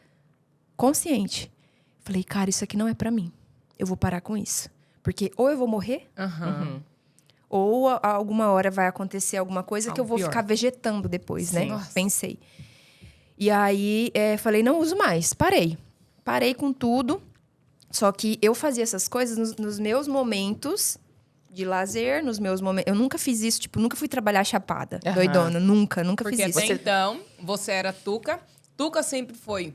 consciente. Falei, cara, isso aqui não é pra mim. Eu vou parar com isso. Porque ou eu vou morrer, ou alguma hora vai acontecer alguma coisa que eu vou ficar vegetando depois, né? Nossa. Pensei. E aí, falei, não uso mais. Parei com tudo. Só que eu fazia essas coisas nos meus momentos de lazer, nos meus momentos... Eu nunca fiz isso, tipo, nunca fui trabalhar chapada, doidona. Nunca Porque fiz isso. até então, você era Tuca. Tuca sempre foi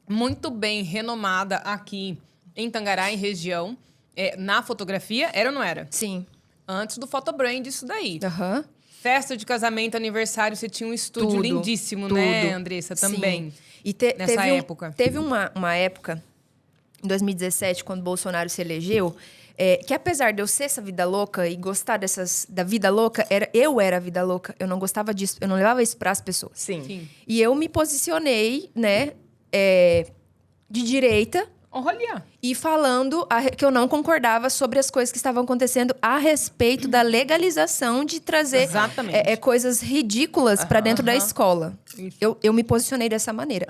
muito bem renomada aqui em Tangará, em região. Na fotografia, era ou não era? Sim. Antes do Photobrand, isso daí. Aham. Festa de casamento, aniversário, você tinha um estúdio Tudo, lindíssimo, tudo. né, Andressa? Também. Sim. E nessa época. Teve uma época, em 2017, quando o Bolsonaro se elegeu, que apesar de eu ser essa vida louca e gostar da vida louca, eu era a vida louca. Eu não gostava disso, eu não levava isso para as pessoas. Sim. E eu me posicionei, né, de direita, Olha. E falando que eu não concordava sobre as coisas que estavam acontecendo a respeito da legalização de trazer Exatamente. coisas ridículas para dentro da escola. Isso. Eu me posicionei dessa maneira.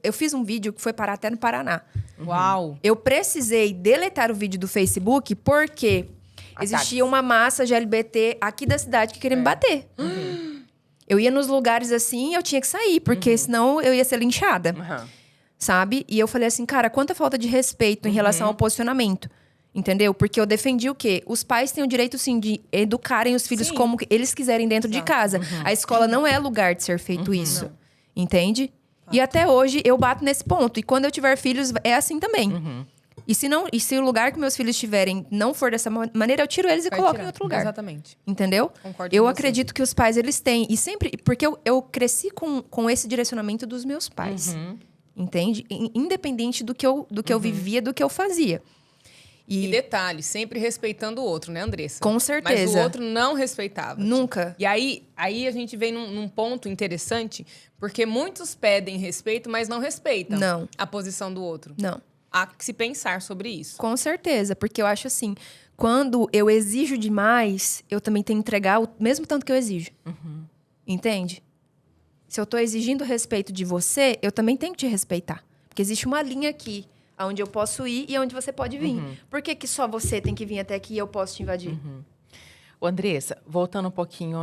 Eu fiz um vídeo que foi parar até no Paraná. Uau. Eu precisei deletar o vídeo do Facebook porque existia uma massa de LGBT aqui da cidade que queria me bater. Eu ia nos lugares assim e eu tinha que sair, porque senão eu ia ser linchada. Sabe? E eu falei assim, cara, quanta falta de respeito em relação ao posicionamento. Entendeu? Porque eu defendi o quê? Os pais têm o direito, sim, de educarem os filhos como eles quiserem dentro de casa. A escola não é lugar de ser feito isso. Entende? E até hoje eu bato nesse ponto. E quando eu tiver filhos, é assim também. E se o lugar que meus filhos estiverem não for dessa maneira, eu tiro eles e coloco em outro lugar. Exatamente. Entendeu? Concordo Eu com você. acredito que os pais, eles têm. E sempre... Porque eu cresci com esse direcionamento dos meus pais. Entende? Independente do que eu vivia, do que eu fazia. E detalhe, sempre respeitando o outro, né, Andressa? Com certeza. Mas o outro não respeitava. Nunca. E aí a gente vem num ponto interessante, porque muitos pedem respeito, mas não respeitam Não. a posição do outro. Não. Há que se pensar sobre isso. Com certeza. Porque eu acho assim, quando eu exijo demais, eu também tenho que entregar o mesmo tanto que eu exijo. Entende? Se eu tô exigindo respeito de você, eu também tenho que te respeitar. Porque existe uma linha aqui, onde eu posso ir e onde você pode vir. Por que só você tem que vir até aqui e eu posso te invadir? Ô, Andressa, voltando um pouquinho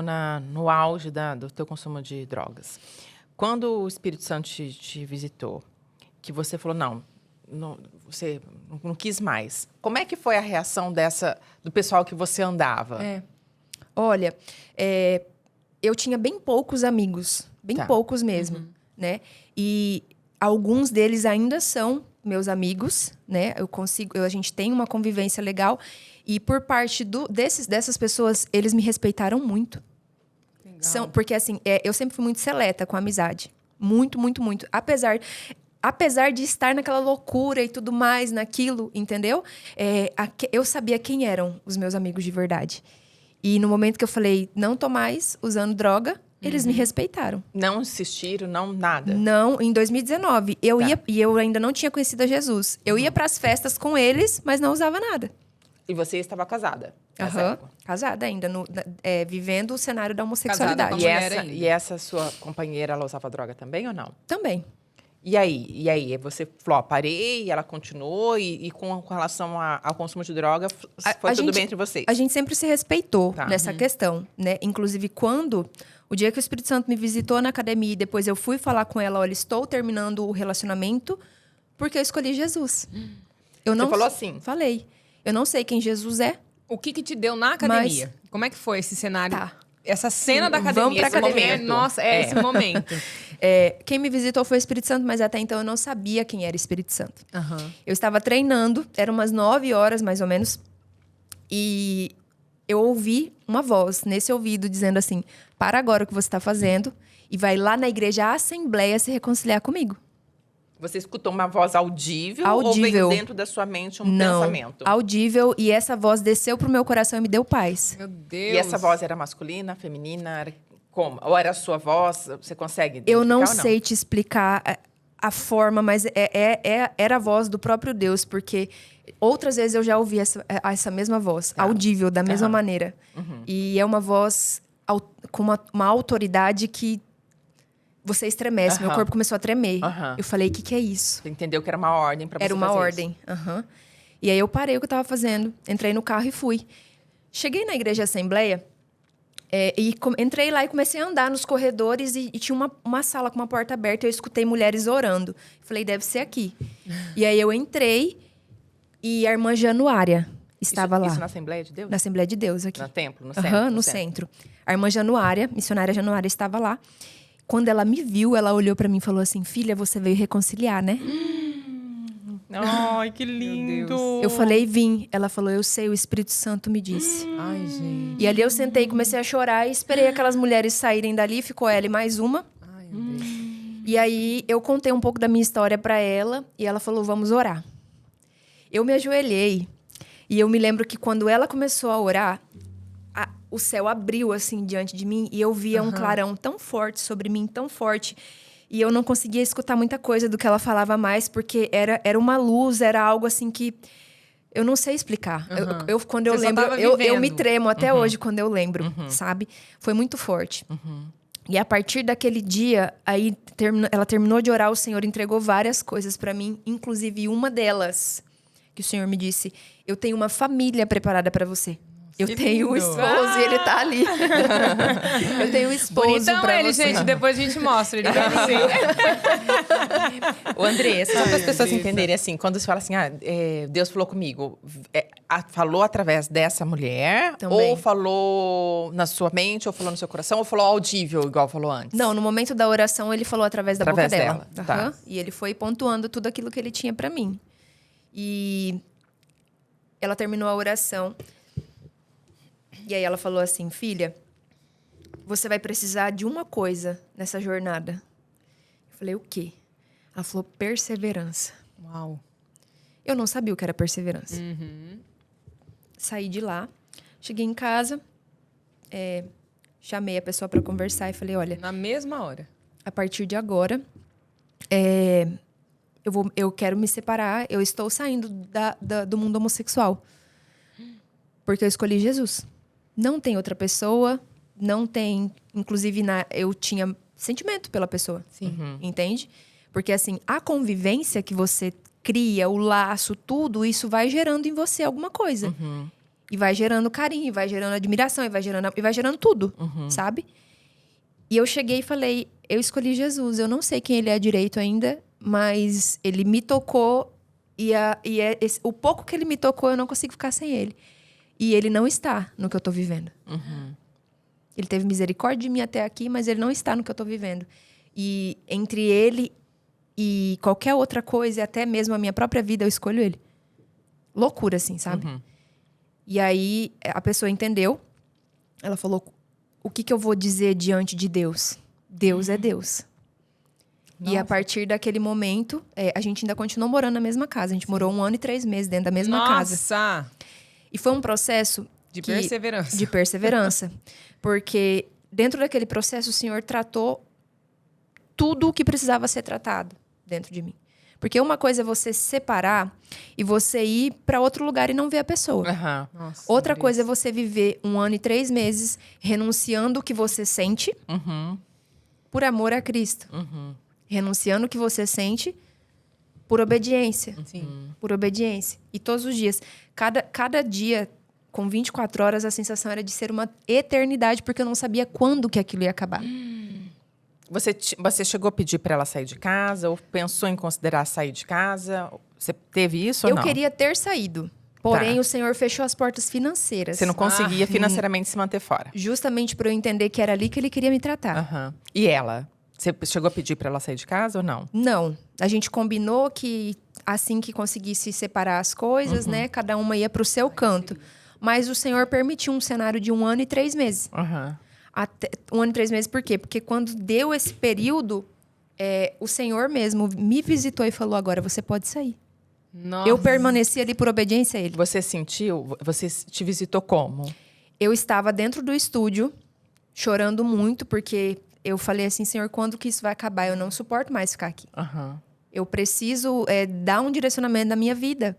no auge do teu consumo de drogas. Quando o Espírito Santo te visitou, que você falou, não, você não quis mais. Como é que foi a reação do pessoal que você andava? Olha, eu tinha bem poucos amigos. Bem poucos mesmo, né? E alguns deles ainda são meus amigos, né? A gente tem uma convivência legal. E por parte dessas pessoas, eles me respeitaram muito. Legal. Porque, assim, eu sempre fui muito seleta com a amizade. Muito, muito, muito. Apesar de estar naquela loucura e tudo mais, naquilo, entendeu? Eu sabia quem eram os meus amigos de verdade. E no momento que eu falei, não tô mais usando droga, eles me respeitaram. Não insistiram, não nada? Não, em 2019. Eu ia, e eu ainda não tinha conhecido a Jesus. Eu ia para as festas com eles, mas não usava nada. E você estava casada? nessa época? Casada ainda, vivendo o cenário da homossexualidade. Casada E mulher essa, ainda. e essa sua companheira, ela usava droga também ou não? Também. E aí? Você falou, ó, parei, ela continuou, e com relação ao consumo de droga, foi tudo bem entre vocês? A gente sempre se respeitou Tá. nessa questão, né? Inclusive, o dia que o Espírito Santo me visitou na academia e depois eu fui falar com ela, olha, estou terminando o relacionamento porque eu escolhi Jesus. Você falou assim? Falei. Eu não sei quem Jesus é. O que te deu na academia? Como é que foi esse cenário? Tá. Essa cena da Vamos academia, pra esse academia. momento. Nossa, esse momento. Quem me visitou foi o Espírito Santo, mas até então eu não sabia quem era o Espírito Santo. Eu estava treinando, eram umas 9 horas, mais ou menos, e eu ouvi uma voz nesse ouvido dizendo assim, para agora o que você está fazendo e vai lá na igreja Assembleia se reconciliar comigo. Você escutou uma voz audível, ou Audível. veio dentro da sua mente um Não, pensamento? audível, e essa voz desceu pro meu coração e me deu paz. Meu Deus. E essa voz era masculina, feminina? Era como? Ou era a sua voz? Você consegue Eu não identificar ou sei te explicar a forma, mas era a voz do próprio Deus, porque outras vezes eu já ouvi essa mesma voz, audível, da mesma maneira. E é uma voz com uma autoridade que você estremece. Meu corpo começou a tremer. Eu falei, o que é isso? Você entendeu que era uma ordem para você Era uma fazer ordem. E aí eu parei o que eu estava fazendo, entrei no carro e fui. Cheguei na igreja Assembleia, entrei lá e comecei a andar nos corredores e tinha uma sala com uma porta aberta e eu escutei mulheres orando. Falei, deve ser aqui. E aí eu entrei e a irmã Januária estava lá. Isso na Assembleia de Deus? Na Assembleia de Deus, aqui. No templo, no centro? No centro. A irmã Januária, missionária Januária, estava lá. Quando ela me viu, ela olhou pra mim e falou assim, filha, você veio reconciliar, né? Ai, que lindo! Eu falei, vim. Ela falou, eu sei, o Espírito Santo me disse. Ai, gente. E ali eu sentei, comecei a chorar e esperei aquelas mulheres saírem dali. Ficou ela e mais uma. Ai, meu Deus. E aí eu contei um pouco da minha história pra ela. E ela falou, vamos orar. Eu me ajoelhei. E eu me lembro que quando ela começou a orar, o céu abriu assim diante de mim. E eu via um clarão tão forte sobre mim, tão forte. E eu não conseguia escutar muita coisa do que ela falava mais, porque era uma luz, era algo assim que eu não sei explicar. Quando eu Você só lembro, tava eu vivendo. me tremo até hoje quando eu lembro, sabe? Foi muito forte. E a partir daquele dia, aí ela terminou de orar, o Senhor entregou várias coisas pra mim, inclusive uma delas, que o Senhor me disse: eu tenho uma família preparada pra você. Eu que tenho um lindo. esposo e ele tá ali. Eu tenho um esposo Bonitão pra ele, você. gente. Depois a gente mostra. Ele bem assim. Ô, Andressa, só para as pessoas Andressa. entenderem assim, quando você fala assim, Deus falou comigo, falou através dessa mulher? Também. Ou falou na sua mente, ou falou no seu coração, ou falou audível, igual falou antes? Não, no momento da oração, ele falou através da Através boca dela. dela, tá. Aham. E ele foi pontuando tudo aquilo que ele tinha pra mim. E ela terminou a oração. E aí ela falou assim: filha, você vai precisar de uma coisa nessa jornada. Eu falei: o quê? Ela falou: perseverança. Uau. Eu não sabia o que era perseverança. Saí de lá, cheguei em casa, chamei a pessoa pra conversar e falei: olha, Na mesma hora. a partir de agora, eu quero me separar, eu estou saindo do mundo homossexual. Porque eu escolhi Jesus. Não tem outra pessoa, não tem... Inclusive, eu tinha sentimento pela pessoa. Sim. Entende? Porque, assim, a convivência que você cria, o laço, tudo, isso vai gerando em você alguma coisa. E vai gerando carinho, e vai gerando admiração, e vai gerando tudo, sabe? E eu cheguei e falei: eu escolhi Jesus. Eu não sei quem ele é direito ainda, mas ele me tocou. O pouco que ele me tocou, eu não consigo ficar sem ele. E ele não está no que eu tô vivendo. Ele teve misericórdia de mim até aqui, mas ele não está no que eu tô vivendo. E entre ele e qualquer outra coisa, e até mesmo a minha própria vida, eu escolho ele. Loucura, assim, sabe? E aí, a pessoa entendeu. Ela falou: o que eu vou dizer diante de Deus? Deus é Deus. E a partir daquele momento, a gente ainda continuou morando na mesma casa. A gente morou 1 ano e 3 meses dentro da mesma casa. Nossa! E foi um processo De perseverança. de perseverança. Porque dentro daquele processo, o Senhor tratou tudo o que precisava ser tratado dentro de mim. Porque uma coisa é você se separar e você ir para outro lugar e não ver a pessoa. Nossa, Outra Andressa. coisa é você viver 1 ano e 3 meses renunciando o que você sente por amor a Cristo. Renunciando o que você sente por obediência. Sim. Por obediência. E todos os dias. Cada dia, com 24 horas, a sensação era de ser uma eternidade, porque eu não sabia quando que aquilo ia acabar. Você chegou a pedir para ela sair de casa? Ou pensou em considerar sair de casa? Você teve isso ou Eu não? queria ter saído. Porém, Tá. o Senhor fechou as portas financeiras. Você não conseguia financeiramente se manter fora? Justamente para eu entender que era ali que ele queria me tratar. E ela? Você chegou a pedir para ela sair de casa ou não? Não. A gente combinou que assim que conseguisse separar as coisas, né? Cada uma ia para o seu canto. Mas o Senhor permitiu um cenário de 1 ano e 3 meses. Até 1 ano e 3 meses, por quê? Porque quando deu esse período, o Senhor mesmo me visitou e falou: agora você pode sair. Nossa. Eu permaneci ali por obediência a ele. Você sentiu? Você te visitou como? Eu estava dentro do estúdio, chorando muito, porque eu falei assim: Senhor, quando que isso vai acabar? Eu não suporto mais ficar aqui. Eu preciso dar um direcionamento na minha vida.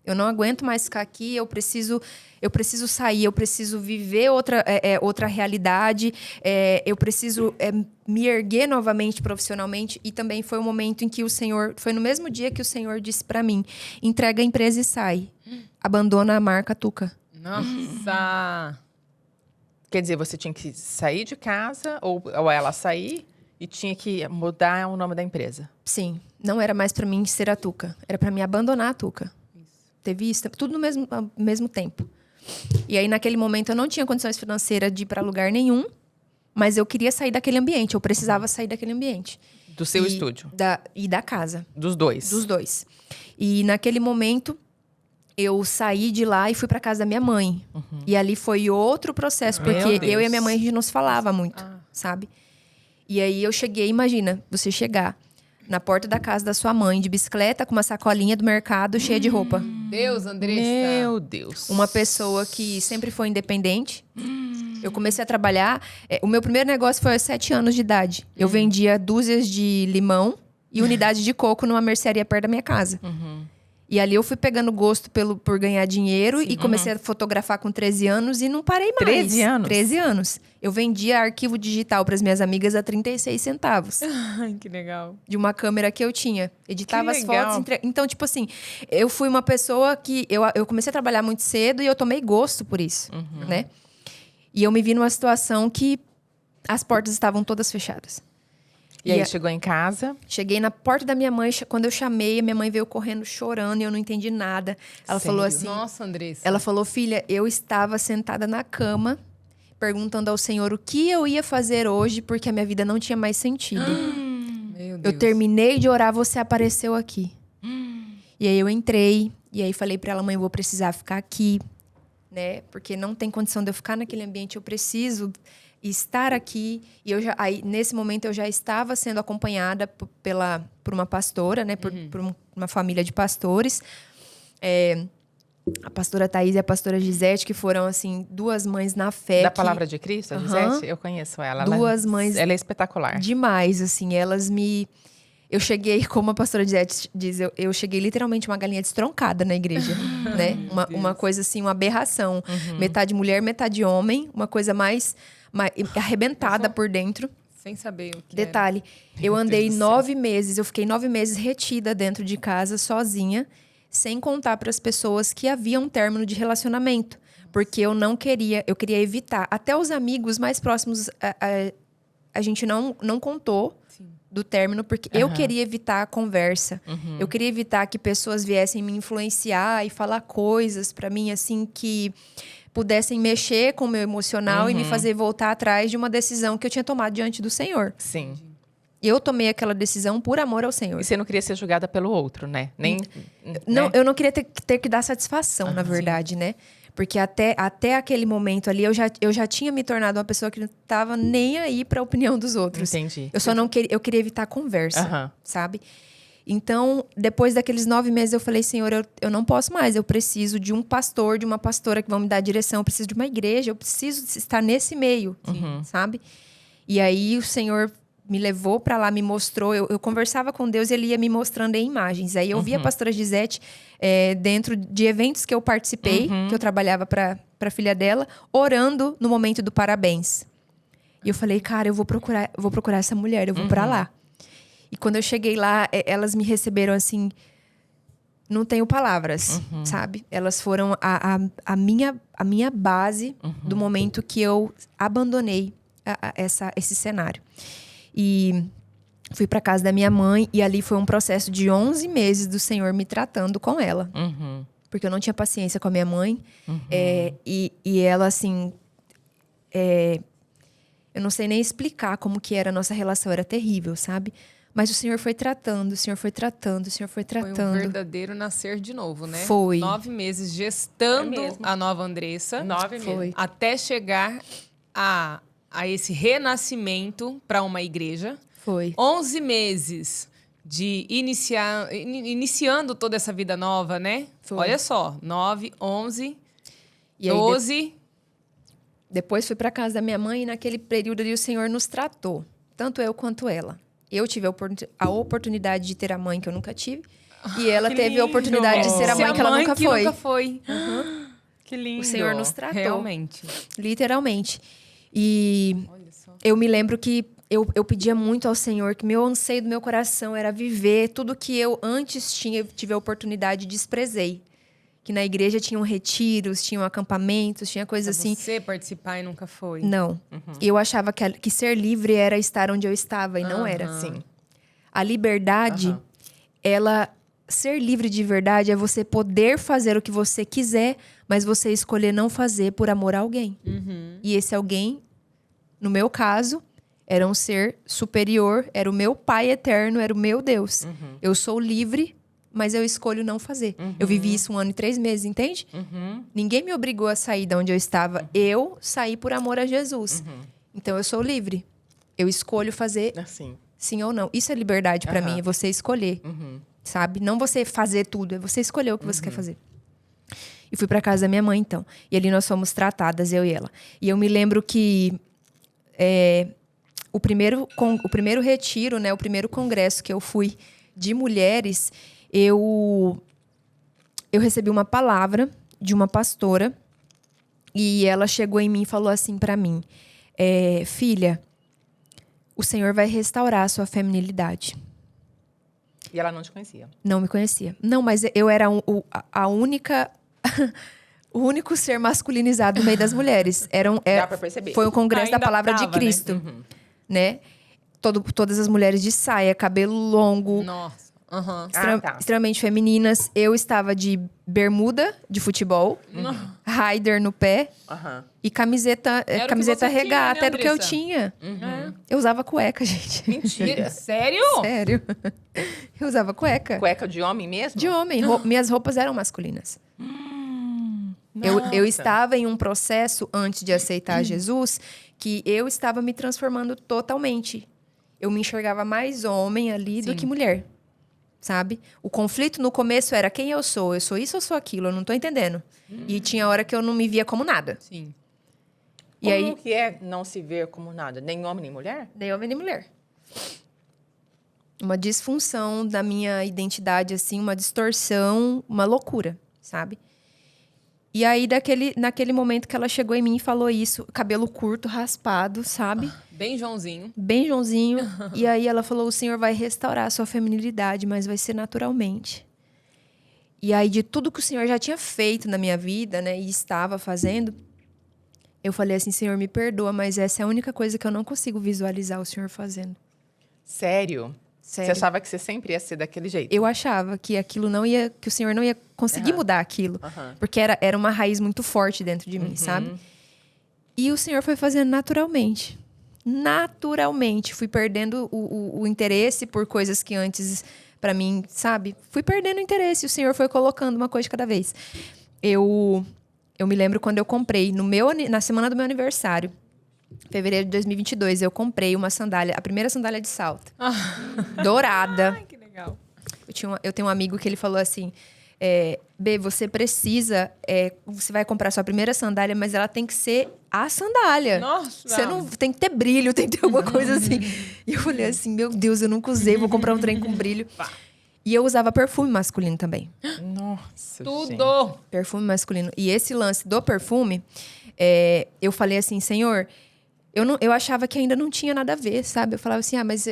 Eu não aguento mais ficar aqui, eu preciso sair, eu preciso viver outra realidade, eu preciso me erguer novamente profissionalmente. E também foi o momento em que o Senhor... Foi no mesmo dia que o Senhor disse pra mim: entrega a empresa e sai. Abandona a marca Tuca. Nossa! Quer dizer, você tinha que sair de casa, ou ela sair, e tinha que mudar o nome da empresa? Sim, não era mais pra mim ser a Tuca. Era pra mim abandonar a Tuca. Teve isso, tudo no mesmo tempo. E aí, naquele momento, eu não tinha condições financeiras de ir para lugar nenhum, mas eu queria sair daquele ambiente, eu precisava sair daquele ambiente. Do seu estúdio? E da casa. Dos dois? Dos dois. E naquele momento, eu saí de lá e fui para casa da minha mãe. E ali foi outro processo, Meu porque Deus. eu e a minha mãe, a gente não se falava muito, sabe? E aí, eu cheguei, imagina, você chegar na porta da casa da sua mãe, de bicicleta, com uma sacolinha do mercado cheia de roupa. Deus, Andressa. Meu Deus. Uma pessoa que sempre foi independente. Eu comecei a trabalhar... o meu primeiro negócio foi aos 7 anos de idade. Eu vendia dúzias de limão e unidade de coco numa mercearia perto da minha casa. E ali eu fui pegando gosto por ganhar dinheiro e comecei a fotografar com 13 anos e não parei mais. 13 anos? 13 anos. Eu vendia arquivo digital para as minhas amigas a 36 centavos. Ai, que legal. De uma câmera que eu tinha. Editava Que as legal. fotos. Então, tipo assim, eu fui uma pessoa que... Eu comecei a trabalhar muito cedo e eu tomei gosto por isso, né? E eu me vi numa situação que as portas estavam todas fechadas. E aí chegou em casa. Cheguei na porta da minha mãe, quando eu chamei, a minha mãe veio correndo, chorando, e eu não entendi nada. Ela falou Sério? assim... Nossa, Andressa. Ela falou, filha, eu estava sentada na cama, perguntando ao Senhor o que eu ia fazer hoje, porque a minha vida não tinha mais sentido. Meu Deus. Eu terminei de orar, você apareceu aqui. E aí eu entrei, e aí falei pra ela, mãe, eu vou precisar ficar aqui, né? Porque não tem condição de eu ficar naquele ambiente, eu preciso estar aqui. E aí, nesse momento eu já estava sendo acompanhada por uma pastora, né? Por uma família de pastores. A pastora Thaís e a pastora Gisete, que foram, assim, duas mães na fé. Da Palavra de Cristo, a Gisete? Eu conheço ela. Duas mães. Ela é espetacular. Demais, assim. Elas me... Eu cheguei, como a pastora Gisete diz, eu cheguei literalmente uma galinha destroncada na igreja, né? Uma coisa assim, uma aberração. Metade mulher, metade homem. Uma coisa mais arrebentada por dentro. Sem saber o que Detalhe, eu andei 9 meses, eu fiquei 9 meses retida dentro de casa, sozinha, sem contar para as pessoas que havia um término de relacionamento. Porque eu não queria, eu queria evitar. Até os amigos mais próximos, a gente não contou do término, porque eu queria evitar a conversa. Eu queria evitar que pessoas viessem me influenciar e falar coisas para mim, assim, que pudessem mexer com o meu emocional e me fazer voltar atrás de uma decisão que eu tinha tomado diante do Senhor. Sim. Eu tomei aquela decisão por amor ao Senhor. E você não queria ser julgada pelo outro, né? Nem, Não, né? eu não queria ter que dar satisfação, na verdade, né? Porque até aquele momento ali, eu já tinha me tornado uma pessoa que não estava nem aí para a opinião dos outros. Entendi. Eu só não queria, eu queria evitar a conversa, Aham. sabe? Então, depois daqueles 9 meses, eu falei, Senhor, eu não posso mais. Eu preciso de um pastor, de uma pastora que vão me dar direção. Eu preciso de uma igreja. Eu preciso estar nesse meio, sabe? E aí, o Senhor me levou para lá, me mostrou. Eu conversava com Deus e Ele ia me mostrando em imagens. Aí, eu vi a pastora Gisete dentro de eventos que eu participei, que eu trabalhava para a filha dela, orando no momento do parabéns. E eu falei, cara, eu vou procurar essa mulher, eu vou para lá. E quando eu cheguei lá, elas me receberam assim... Não tenho palavras, sabe? Elas foram a minha base do momento que eu abandonei esse cenário. E fui para casa da minha mãe e ali foi um processo de 11 meses do Senhor me tratando com ela. Porque eu não tinha paciência com a minha mãe. E ela, assim... eu não sei nem explicar como que era a nossa relação. Era terrível, sabe? Mas o Senhor foi tratando, o Senhor foi tratando, o Senhor foi Foi tratando. um verdadeiro nascer de novo, né? Foi. 9 meses gestando É mesmo. a nova Andressa. 9 Foi. meses. Até chegar a esse renascimento para uma igreja. Foi. 11 meses de iniciando toda essa vida nova, né? Foi. Olha só, 9, 11, E aí, 12... depois fui para casa da minha mãe e naquele período ali o Senhor nos tratou. Tanto eu quanto ela. Eu tive a oportunidade de ter a mãe que eu nunca tive. E ela teve a oportunidade de ser a mãe que ela nunca foi. Nunca foi. Que lindo. O Senhor nos tratou. Realmente. Literalmente. E Olha só. eu me lembro que eu pedia muito ao Senhor, que meu anseio do meu coração era viver tudo que eu antes tive a oportunidade e desprezei. Que na igreja tinham retiros, tinham acampamentos, tinha coisas assim. Você participar e nunca foi. Não. E eu achava que ser livre era estar onde eu estava, e não era. Sim. A liberdade, ser livre de verdade é você poder fazer o que você quiser, mas você escolher não fazer por amor a alguém. E esse alguém, no meu caso, era um ser superior, era o meu Pai eterno, era o meu Deus. Eu sou livre, mas eu escolho não fazer. Eu vivi isso 1 ano e 3 meses, entende? Ninguém me obrigou a sair de onde eu estava. Eu saí por amor a Jesus. Então, eu sou livre. Eu escolho fazer Assim. sim ou não. Isso é liberdade pra mim, é você escolher. Sabe? Não você fazer tudo, é você escolher o que você quer fazer. E fui pra casa da minha mãe, então. E ali nós fomos tratadas, eu e ela. E eu me lembro que o primeiro retiro, né? O primeiro congresso que eu fui de mulheres, eu recebi uma palavra de uma pastora. E ela chegou em mim e falou assim pra mim: filha, o Senhor vai restaurar a sua feminilidade. E ela não te conhecia? Não me conhecia. Não, mas eu era a única... o único ser masculinizado no meio das mulheres. Dá pra perceber. Foi o Congresso da Ainda Palavra de tava, né? Cristo. Né? Todas as mulheres de saia, cabelo longo, Nossa. Aham. Tá. extremamente femininas. Eu estava de bermuda de futebol, rider no pé Aham. e camiseta Era o que camiseta você tinha, regata. né, Era o que eu Andressa? tinha. É. Eu usava cueca, gente. Mentira. Sério? Sério. Eu usava cueca. Cueca de homem mesmo? De homem. Minhas roupas eram masculinas. Eu estava em um processo, antes de aceitar Jesus, que eu estava me transformando totalmente. Eu me enxergava mais homem ali do Sim. que mulher. Sabe? O conflito no começo era quem eu sou. Eu sou isso ou sou aquilo? Eu não tô entendendo. E tinha hora que eu não me via como nada. Sim. E Como aí, que é não se ver como nada? Nem homem, nem mulher? nem homem nem mulher. Uma disfunção da minha identidade, assim, uma distorção, uma loucura, sabe? E aí, naquele momento que ela chegou em mim e falou isso, cabelo curto, raspado, sabe? Bem Joãozinho. Bem Joãozinho. E aí ela falou, o Senhor vai restaurar a sua feminilidade, mas vai ser naturalmente. E aí, de tudo que o Senhor já tinha feito na minha vida, né? E estava fazendo, eu falei assim, Senhor, me perdoa, mas essa é a única coisa que eu não consigo visualizar o Senhor fazendo. Sério? Sério. Você achava que você sempre ia ser daquele jeito? Eu achava que aquilo não ia, que o Senhor não ia conseguir mudar aquilo. Porque era uma raiz muito forte dentro de mim, sabe? E o Senhor foi fazendo naturalmente. Naturalmente. Fui perdendo o interesse por coisas que antes, pra mim, sabe? Fui perdendo o interesse. E o Senhor foi colocando uma coisa de cada vez. Eu me lembro quando eu comprei, na semana do meu aniversário, fevereiro de 2022, eu comprei uma sandália, a primeira sandália de salto. Dourada. Ai, que legal. Eu tenho um amigo que ele falou assim, B, você precisa, você vai comprar sua primeira sandália, mas ela tem que ser a sandália. Nossa. Você não tem que ter brilho, tem que ter alguma coisa assim. E eu falei assim, meu Deus, eu nunca usei, vou comprar um trem com brilho. E eu usava perfume masculino também. Nossa, gente. Tudo. Perfume masculino. E esse lance do perfume, eu falei assim, Senhor, eu achava que ainda não tinha nada a ver, sabe? Eu falava assim, mas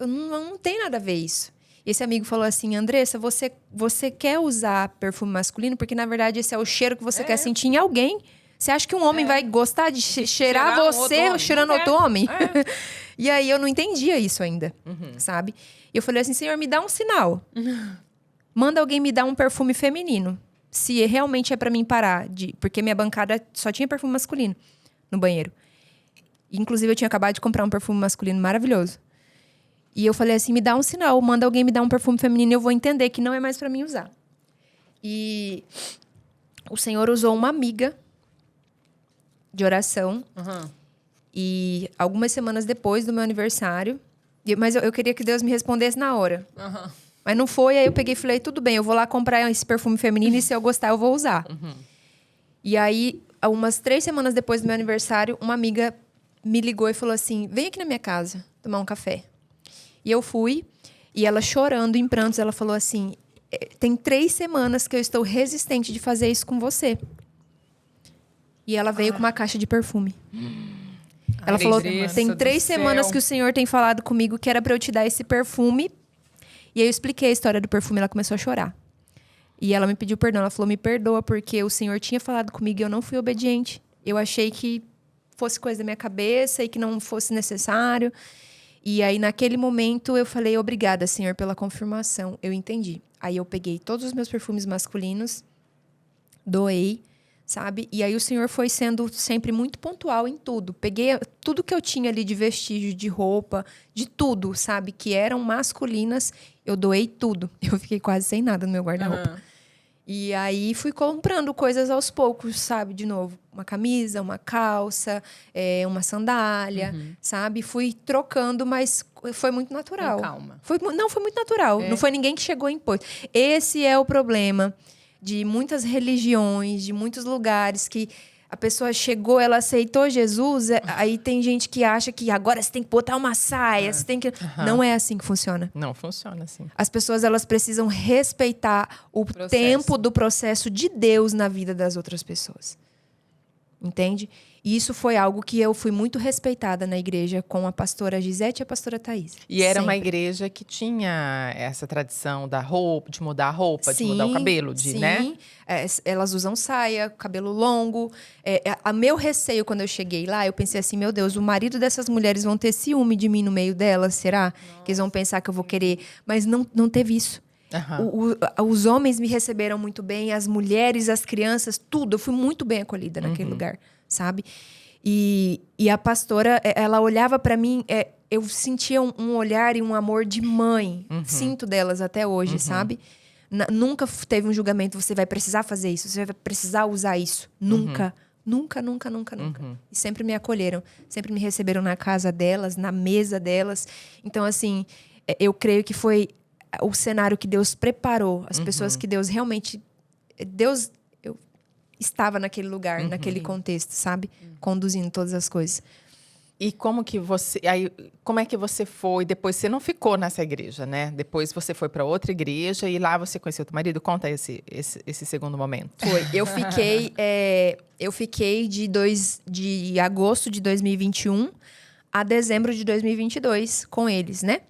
não tem nada a ver isso. E esse amigo falou assim, Andressa, você quer usar perfume masculino? Porque, na verdade, esse é o cheiro que você quer sentir em alguém. Você acha que um homem vai gostar de cheirar cheirar um você outro homem? cheirando Não outro homem? E aí, eu não entendia isso ainda, sabe? E eu falei assim, Senhor, me dá um sinal. Manda alguém me dar um perfume feminino. Se realmente é pra mim parar de... Porque minha bancada só tinha perfume masculino no banheiro. Inclusive, eu tinha acabado de comprar um perfume masculino maravilhoso. E eu falei assim, me dá um sinal, manda alguém me dar um perfume feminino e eu vou entender que não é mais pra mim usar. E o Senhor usou uma amiga de oração. E algumas semanas depois do meu aniversário... Mas eu queria que Deus me respondesse na hora. Mas não foi, aí eu peguei e falei, tudo bem, eu vou lá comprar esse perfume feminino e se eu gostar, eu vou usar. E aí, umas 3 semanas depois do meu aniversário, uma amiga me ligou e falou assim, vem aqui na minha casa tomar um café. E eu fui, e ela chorando, em prantos, ela falou assim, tem 3 semanas que eu estou resistente de fazer isso com você. E ela veio com uma caixa de perfume. Ela falou, tem 3 semanas que o Senhor tem falado comigo que era pra eu te dar esse perfume. E aí eu expliquei a história do perfume, ela começou a chorar. E ela me pediu perdão, ela falou, me perdoa, porque o Senhor tinha falado comigo e eu não fui obediente. Eu achei que fosse coisa da minha cabeça e que não fosse necessário. E aí, naquele momento, eu falei, obrigada, Senhor, pela confirmação. Eu entendi. Aí eu peguei todos os meus perfumes masculinos, doei, sabe? E aí o Senhor foi sendo sempre muito pontual em tudo. Peguei tudo que eu tinha ali de vestígio, de roupa, de tudo, sabe? Que eram masculinas, eu doei tudo. Eu fiquei quase sem nada no meu guarda-roupa. E aí fui comprando coisas aos poucos, sabe? De novo, uma camisa, uma calça, uma sandália, sabe? Fui trocando, mas foi muito natural. Com calma. Foi muito natural. Não foi ninguém que chegou e impôs. Esse é o problema de muitas religiões, de muitos lugares que a pessoa chegou, ela aceitou Jesus, aí tem gente que acha que agora você tem que botar uma saia, você tem que... Não é assim que funciona. Não funciona assim. As pessoas, elas precisam respeitar o tempo do processo de Deus na vida das outras pessoas. Entende? E isso foi algo que eu fui muito respeitada na igreja com a pastora Gisete e a pastora Thaís. E era uma Sempre. igreja que tinha essa tradição da roupa, de mudar a roupa, de mudar o cabelo, né? Sim, elas usam saia, cabelo longo. A meu receio quando eu cheguei lá, eu pensei assim, meu Deus, o marido dessas mulheres vão ter ciúme de mim no meio delas, será? Que eles vão pensar que eu vou querer. Mas não teve isso. Os homens me receberam muito bem, as mulheres, as crianças, tudo. Eu fui muito bem acolhida naquele lugar, sabe? E a pastora, ela olhava para mim, eu sentia um olhar e um amor de mãe. Sinto delas até hoje, sabe? Nunca teve um julgamento, você vai precisar fazer isso, você vai precisar usar isso. Nunca. Nunca. E sempre me acolheram, sempre me receberam na casa delas, na mesa delas. Então, assim, eu creio que foi o cenário que Deus preparou, as pessoas que Deus realmente... eu estava naquele lugar, naquele contexto, sabe? Conduzindo todas as coisas. E como é que você foi? Depois você não ficou nessa igreja, né? Depois você foi para outra igreja e lá você conheceu teu marido. Conta esse segundo momento. Foi. Eu fiquei de agosto de 2021 a dezembro de 2022 com eles, né?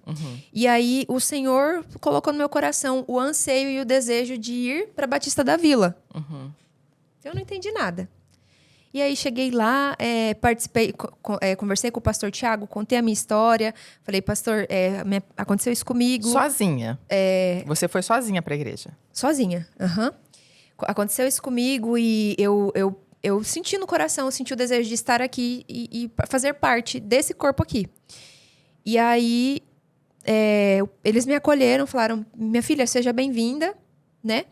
E aí o Senhor colocou no meu coração o anseio e o desejo de ir para Batista da Vila. Eu não entendi nada. E aí cheguei lá, participei, conversei com o pastor Tiago, contei a minha história. Falei, pastor, aconteceu isso comigo. Sozinha? Você foi sozinha para a igreja? Sozinha, Aconteceu isso comigo e eu senti no coração, senti o desejo de estar aqui e fazer parte desse corpo aqui. E aí, eles me acolheram, falaram, minha filha, seja bem-vinda, né?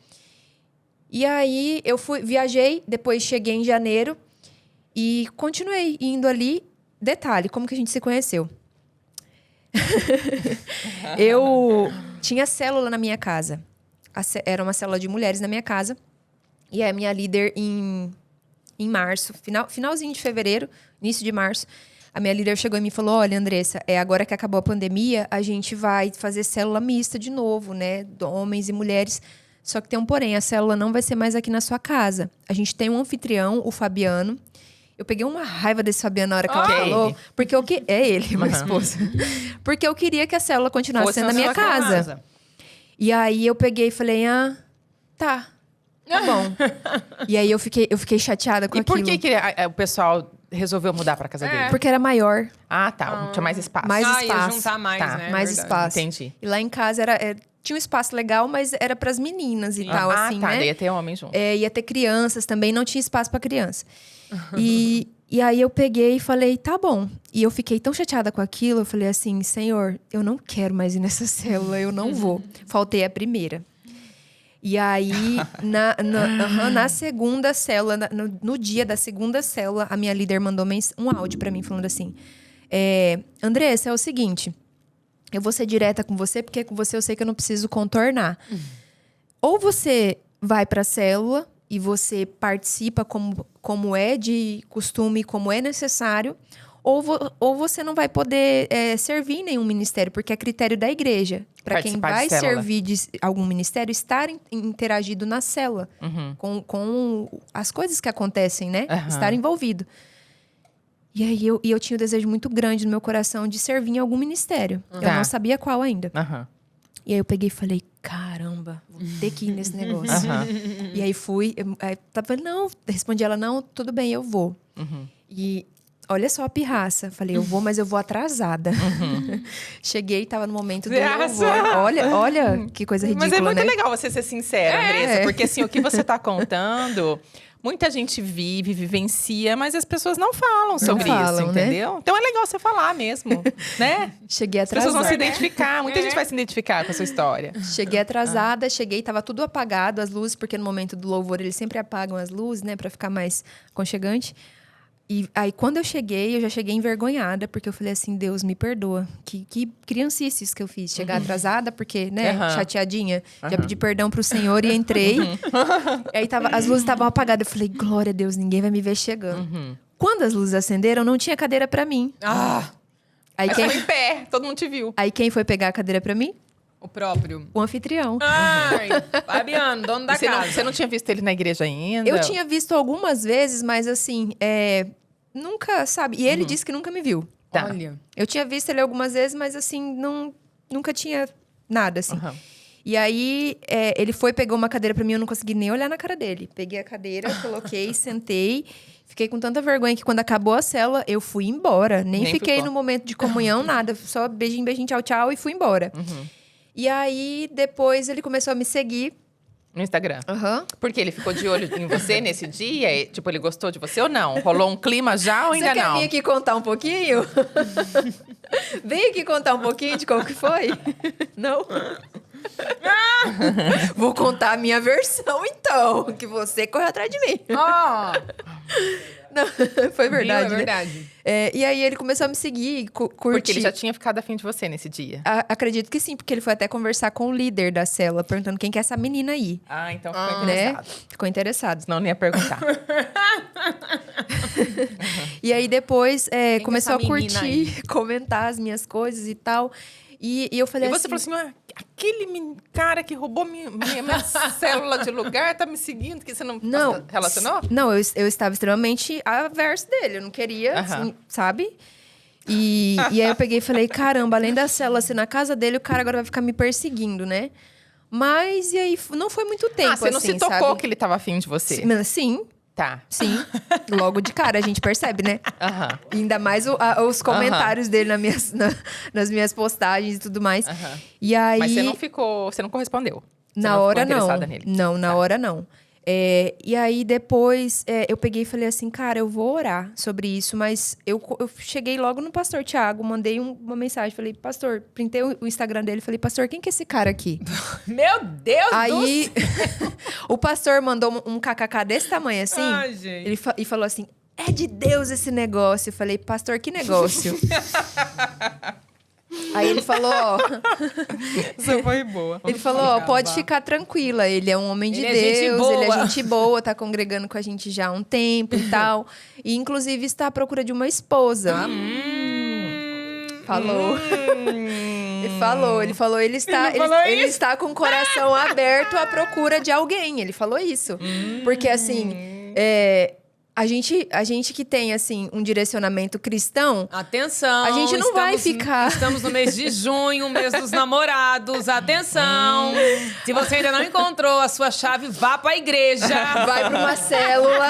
E aí, viajei, depois cheguei em janeiro e continuei indo ali. Detalhe, como que a gente se conheceu? Eu tinha célula na minha casa. Era uma célula de mulheres na minha casa. E a minha líder em março, finalzinho de fevereiro, início de março, a minha líder chegou em mim e falou, olha, Andressa, agora que acabou a pandemia, a gente vai fazer célula mista de novo, né? De homens e mulheres. Só que tem um porém, a célula não vai ser mais aqui na sua casa. A gente tem um anfitrião, o Fabiano. Eu peguei uma raiva desse Fabiano na hora que ela falou. Porque é ele, meu esposo. Porque eu queria que a célula continuasse sendo na minha casa. E aí eu peguei e falei, tá bom. E aí eu fiquei chateada com aquilo. E por que o pessoal resolveu mudar pra casa dele? Porque era maior. Ah, tá. Tinha mais espaço. Mais espaço. Ia juntar mais, né? Mais Verdade. espaço. Entendi. E lá em casa tinha um espaço legal, mas era pras meninas e tal, assim, tá. né? Daí ia ter homem junto. Ia ter crianças também, não tinha espaço pra criança. E aí eu peguei e falei, tá bom. E eu fiquei tão chateada com aquilo, eu falei assim, Senhor, eu não quero mais ir nessa célula, eu não vou. Faltei a primeira. E aí, na segunda célula, no dia da segunda célula, a minha líder mandou um áudio pra mim, falando assim, Andressa, é o seguinte, eu vou ser direta com você, porque com você eu sei que eu não preciso contornar. Ou você vai pra célula e você participa como é de costume, como é necessário, ou você não vai poder servir em nenhum ministério, porque é critério da igreja. Para quem vai servir de algum ministério, estar interagido na célula, com as coisas que acontecem, né? Estar envolvido. E aí eu tinha um desejo muito grande no meu coração de servir em algum ministério. Eu não sabia qual ainda. E aí eu peguei e falei, caramba, vou ter que ir nesse negócio. E aí fui, respondi ela, não, tudo bem, eu vou. E olha só a pirraça. Falei, eu vou, mas eu vou atrasada. Cheguei, tava no momento do louvor. Olha que coisa ridícula, mas é muito né? legal você ser sincera, Andressa. Porque assim, o que você tá contando... Muita gente vivencia, mas as pessoas não falam sobre isso, entendeu? Né? Então é legal você falar mesmo, né? Cheguei atrasada. As pessoas vão se identificar, muita gente vai se identificar com a sua história. Cheguei atrasada, tava tudo apagado, as luzes, porque no momento do louvor eles sempre apagam as luzes, né? Pra ficar mais aconchegante. E aí, quando eu já cheguei envergonhada, porque eu falei assim, Deus, me perdoa. Que criancice isso que eu fiz. Chegar atrasada, porque, né, chateadinha. Já pedi perdão pro Senhor e entrei. E aí, as luzes estavam apagadas. Eu falei, glória a Deus, ninguém vai me ver chegando. Quando as luzes acenderam, não tinha cadeira pra mim. Aí Mas foi em pé, todo mundo te viu. Aí, quem foi pegar a cadeira pra mim? O próprio. O anfitrião. Ai, Fabiano, dono da casa. Você não tinha visto ele na igreja ainda? Eu tinha visto algumas vezes, mas assim, nunca, sabe? E ele disse que nunca me viu. Tá. Olha. Eu tinha visto ele algumas vezes, mas assim, nunca tinha nada, assim. E aí, ele foi, pegou uma cadeira pra mim, eu não consegui nem olhar na cara dele. Peguei a cadeira, coloquei, sentei. Fiquei com tanta vergonha que quando acabou a célula, eu fui embora. Nem fiquei ficou. no momento de comunhão, nada. Só beijinho, tchau, tchau e fui embora. E aí, depois, ele começou a me seguir. No Instagram. Porque ele ficou de olho em você nesse dia? E, tipo, ele gostou de você ou não? Rolou um clima já ou ainda Você quer não? vir aqui contar um pouquinho? Vem aqui contar um pouquinho de como que foi? Não? Vou contar a minha versão, então. Que você correu atrás de mim. Não, foi verdade, Viu? É né? verdade. E aí ele começou a me seguir, curtir. Porque ele já tinha ficado afim de você nesse dia. Acredito que sim, porque ele foi até conversar com o líder da célula, perguntando quem que é essa menina aí. Ah, então ficou Né? interessado. Ficou interessado. Senão não ia perguntar. E aí depois começou a essa menina curtir, comentar as minhas coisas e tal. E eu falei E você falou assim, aquele cara que roubou minha célula de lugar tá me seguindo, que você não relacionou? Não, eu estava extremamente averso dele. Eu não queria, assim, sabe? E aí eu peguei e falei, caramba, além da célula ser na casa dele, o cara agora vai ficar me perseguindo, né? Mas, e aí, não foi muito tempo, Você não assim, se tocou sabe? que ele tava afim de você? Sim, Tá. sim. Logo de cara, a gente percebe, né? Ainda mais os comentários dele nas minhas postagens e tudo mais. E aí... Mas você não correspondeu? Você Na não hora, ficou não. interessada nele? Não, na hora, não. E aí, depois, eu peguei e falei assim, cara, eu vou orar sobre isso. Mas eu cheguei logo no pastor Tiago, mandei uma mensagem. Falei, pastor, printei o Instagram dele. Falei, pastor, quem que é esse cara aqui? Meu Deus Aí, o pastor mandou um kkk desse tamanho, assim. Ai, gente. E falou assim, é de Deus esse negócio. Eu falei, pastor, que negócio? Aí ele falou, ó... Isso foi boa. Ele falou, ó, pode ficar tranquila, ele é um homem de Ele é gente Deus, boa. ele é gente boa, tá congregando com a gente já há um tempo e tal. E, inclusive, está à procura de uma esposa. Falou. Ele falou, ele está com o coração aberto à procura de alguém. Ele falou isso. Porque, assim, a gente que tem, assim, um direcionamento cristão... Atenção. A gente não vai ficar... Estamos no mês de junho, mês dos namorados. Atenção. Se você ainda não encontrou a sua chave, vá pra igreja. Vai pra uma célula.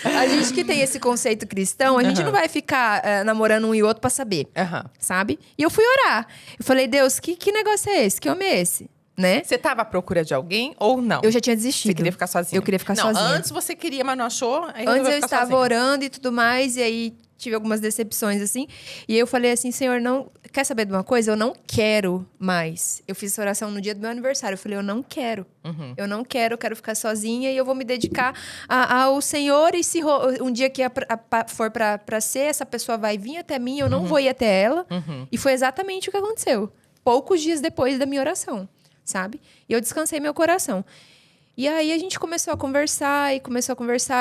A gente que tem esse conceito cristão, a gente não vai ficar namorando um e outro pra saber, sabe? E eu fui orar. Eu falei, Deus, que negócio é esse? Que homem é esse? Né? Você tava à procura de alguém ou não? Eu já tinha desistido. Você queria ficar sozinha? Eu queria ficar não, sozinha. Antes você queria, mas não achou. Aí Antes eu ficar estava sozinha. orando e tudo mais, e aí tive algumas decepções, assim. E eu falei assim, Senhor, não... Quer saber de uma coisa? Eu não quero mais. Eu fiz essa oração no dia do meu aniversário. Eu falei, eu não quero. Eu não quero, eu quero ficar sozinha e eu vou me dedicar ao Senhor. E se um dia que for pra ser, essa pessoa vai vir até mim, eu não vou ir até ela. E foi exatamente o que aconteceu. Poucos dias depois da minha oração, sabe? E eu descansei meu coração. E aí a gente começou a conversar, e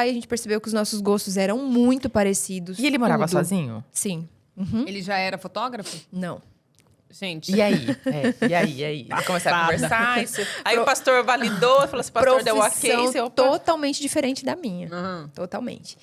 a gente percebeu que os nossos gostos eram muito parecidos. E ele morava tudo. sozinho? Sim. Ele já era fotógrafo? Não. Gente. E aí? E aí? Começaram a conversar. Aí o pastor validou, falou assim, pastor deu ok. Profissão totalmente diferente da minha. Totalmente.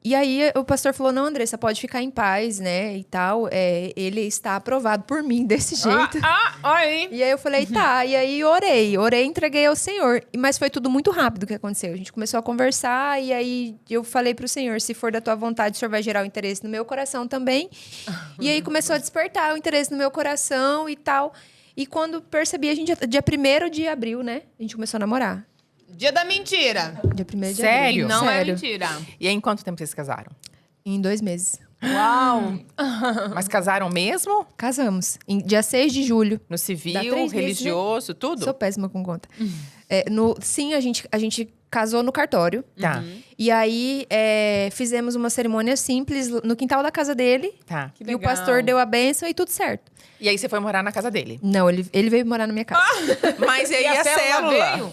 E aí o pastor falou, não, Andressa, pode ficar em paz, né, e tal. Ele está aprovado por mim desse jeito. Olha aí. E aí eu falei, tá. E aí orei e entreguei ao Senhor. Mas foi tudo muito rápido o que aconteceu. A gente começou a conversar e aí eu falei pro Senhor, se for da tua vontade, o Senhor vai gerar o interesse no meu coração também. E aí começou a despertar o interesse no meu coração e tal. E quando percebi, dia 1º de abril, né, a gente começou a namorar. Dia da mentira. Dia 1º de Sério? abril. Não Sério. é mentira. E aí, em quanto tempo vocês casaram? Em 2 meses. Uau. Mas casaram mesmo? Casamos. Dia 6 de julho. No Dá civil, 3 meses, religioso, tudo? Sou péssima com conta. Sim, a gente casou no cartório. Tá, E aí, fizemos uma cerimônia simples no quintal da casa dele. tá. Que E o legal. pastor deu a bênção e tudo certo. E aí você foi morar na casa dele. Não, ele veio morar na minha casa. Mas e aí E a a célula célula? veio?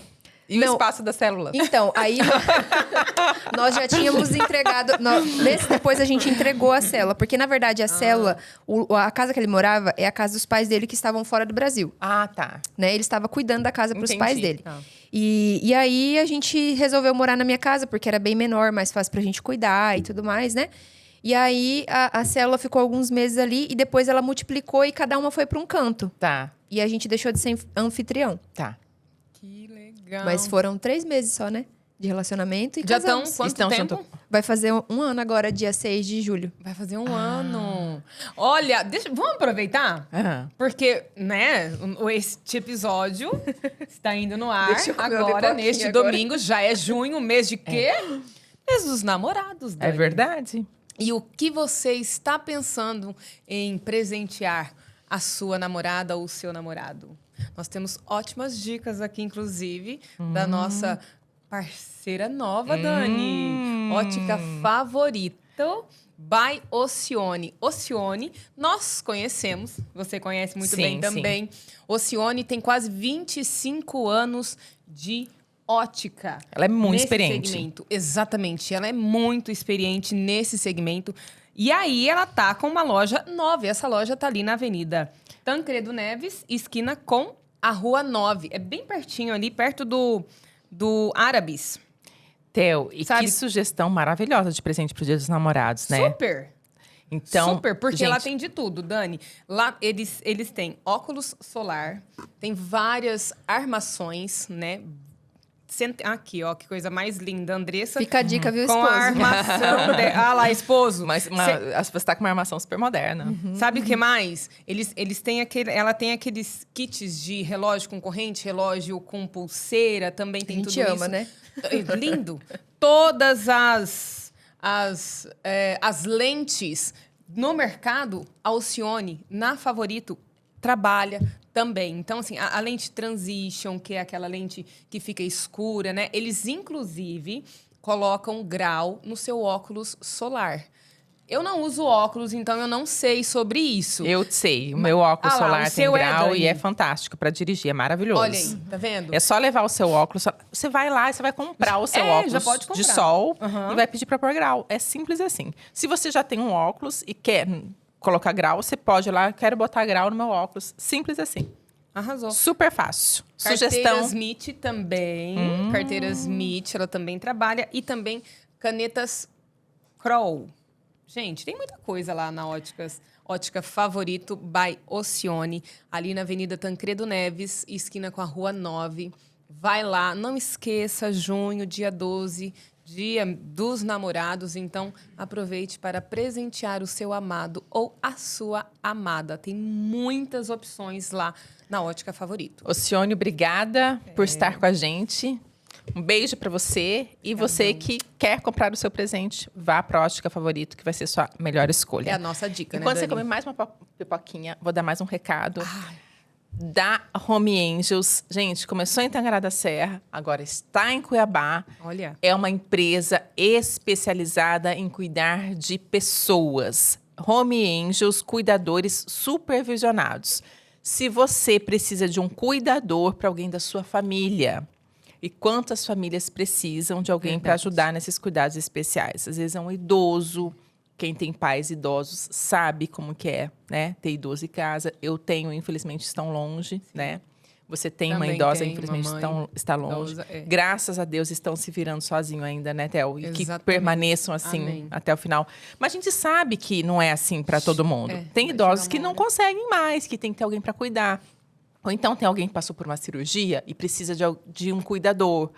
E o Não. espaço da célula? Então, aí nós já tínhamos entregado. Depois a gente entregou a célula. Porque, na verdade, a célula, a casa que ele morava é a casa dos pais dele que estavam fora do Brasil. Ah, tá. Né? Ele estava cuidando da casa para os Entendi. pais dele. Tá. E aí a gente resolveu morar na minha casa, porque era bem menor, mais fácil pra gente cuidar e tudo mais, né? E aí a célula ficou alguns meses ali e depois ela multiplicou e cada uma foi para um canto. Tá, E a gente deixou de ser anfitrião. tá. Que legal. Mas foram 3 meses só, né? De relacionamento e Já estão casamos. quanto Estão tempo? junto. Vai fazer um ano agora, dia 6 de julho. Vai fazer um ano. Olha, vamos aproveitar? Aham. Porque, né, este episódio está indo no ar Deixa eu comer uma agora, pipoquinha neste agora. domingo. Já é junho, mês de quê? Mês dos namorados, É Dani. verdade? E o que você está pensando em presentear a sua namorada ou o seu namorado? Nós temos ótimas dicas aqui, inclusive, da nossa parceira nova, Dani. Ótica Favorito by Ocione. Ocione, nós conhecemos, você conhece muito Sim, bem também. Ocione tem quase 25 anos de ótica. Ela é muito nesse experiente. segmento. Exatamente, ela é muito experiente nesse segmento. E aí ela tá com uma loja nova. E essa loja tá ali na Avenida Tancredo Neves, esquina com a Rua 9. É bem pertinho ali, perto do Árabes. Theo, e Sabe? que sugestão maravilhosa de presente pro Dia dos Namorados, né? Super! Então, Super, porque gente, lá tem de tudo, Dani. Lá eles têm óculos solar, tem várias armações, né? Aqui, ó, que coisa mais linda, Andressa. Fica a dica, viu, com esposo? a armação Ah lá, esposo. Mas você tá com uma armação super moderna. Sabe o que mais? Eles têm ela tem aqueles kits de relógio com corrente, relógio com pulseira, também tem A tudo gente ama, isso. né? Lindo. Todas as lentes no mercado, a Alcione, na Favorito, trabalha também. Então, assim, a lente Transition, que é aquela lente que fica escura, né? Eles, inclusive, colocam grau no seu óculos solar. Eu não uso óculos, então eu não sei sobre isso. Eu sei, o meu óculos Ah lá, solar o tem seu é, grau Dani? e é fantástico pra dirigir, é maravilhoso. Olha aí, tá vendo? É só levar o seu óculos, você vai lá e você vai comprar o seu óculos já pode de comprar. sol Aham. e vai pedir pra pôr grau. É simples assim. Se você já tem um óculos e quer colocar grau, você pode ir lá, quero botar grau no meu óculos. Simples assim. Arrasou. Super fácil. Carteira Sugestão. Smith também. Carteira Smith, ela também trabalha. E também canetas Kroll. Gente, tem muita coisa lá na Ótica Favorito by Ocione, ali na Avenida Tancredo Neves, esquina com a Rua 9. Vai lá, não esqueça, junho, dia 12, Dia dos Namorados. Então, aproveite para presentear o seu amado ou a sua amada. Tem muitas opções lá na Ótica Favorito. Ocione, obrigada por estar com a gente. Um beijo pra você. E você que quer comprar o seu presente, vá pra Ótica Favorito, que vai ser sua melhor escolha. É a nossa dica, E né, quando você Dani? comer mais uma pipoquinha, vou dar mais um recado. Da Home Angels. Gente, começou em Tangará da Serra, agora está em Cuiabá. Olha. É uma empresa especializada em cuidar de pessoas. Home Angels, cuidadores supervisionados. Se você precisa de um cuidador para alguém da sua família, e quantas famílias precisam de alguém para ajudar nesses cuidados especiais? Às vezes é um idoso. Quem tem pais idosos sabe como que é, né? Ter idoso em casa. Eu tenho, infelizmente, estão longe, né? Você tem uma Também idosa, tenho infelizmente, uma mãe está longe. idosa, é. Graças a Deus estão se virando sozinho ainda, né, Theo? E que Exatamente. permaneçam assim Amém. até o final. Mas a gente sabe que não é assim para todo mundo. É, Tem vai idosos chegar que uma não hora. conseguem mais, que tem que ter alguém para cuidar. Ou então tem alguém que passou por uma cirurgia e precisa de um cuidador.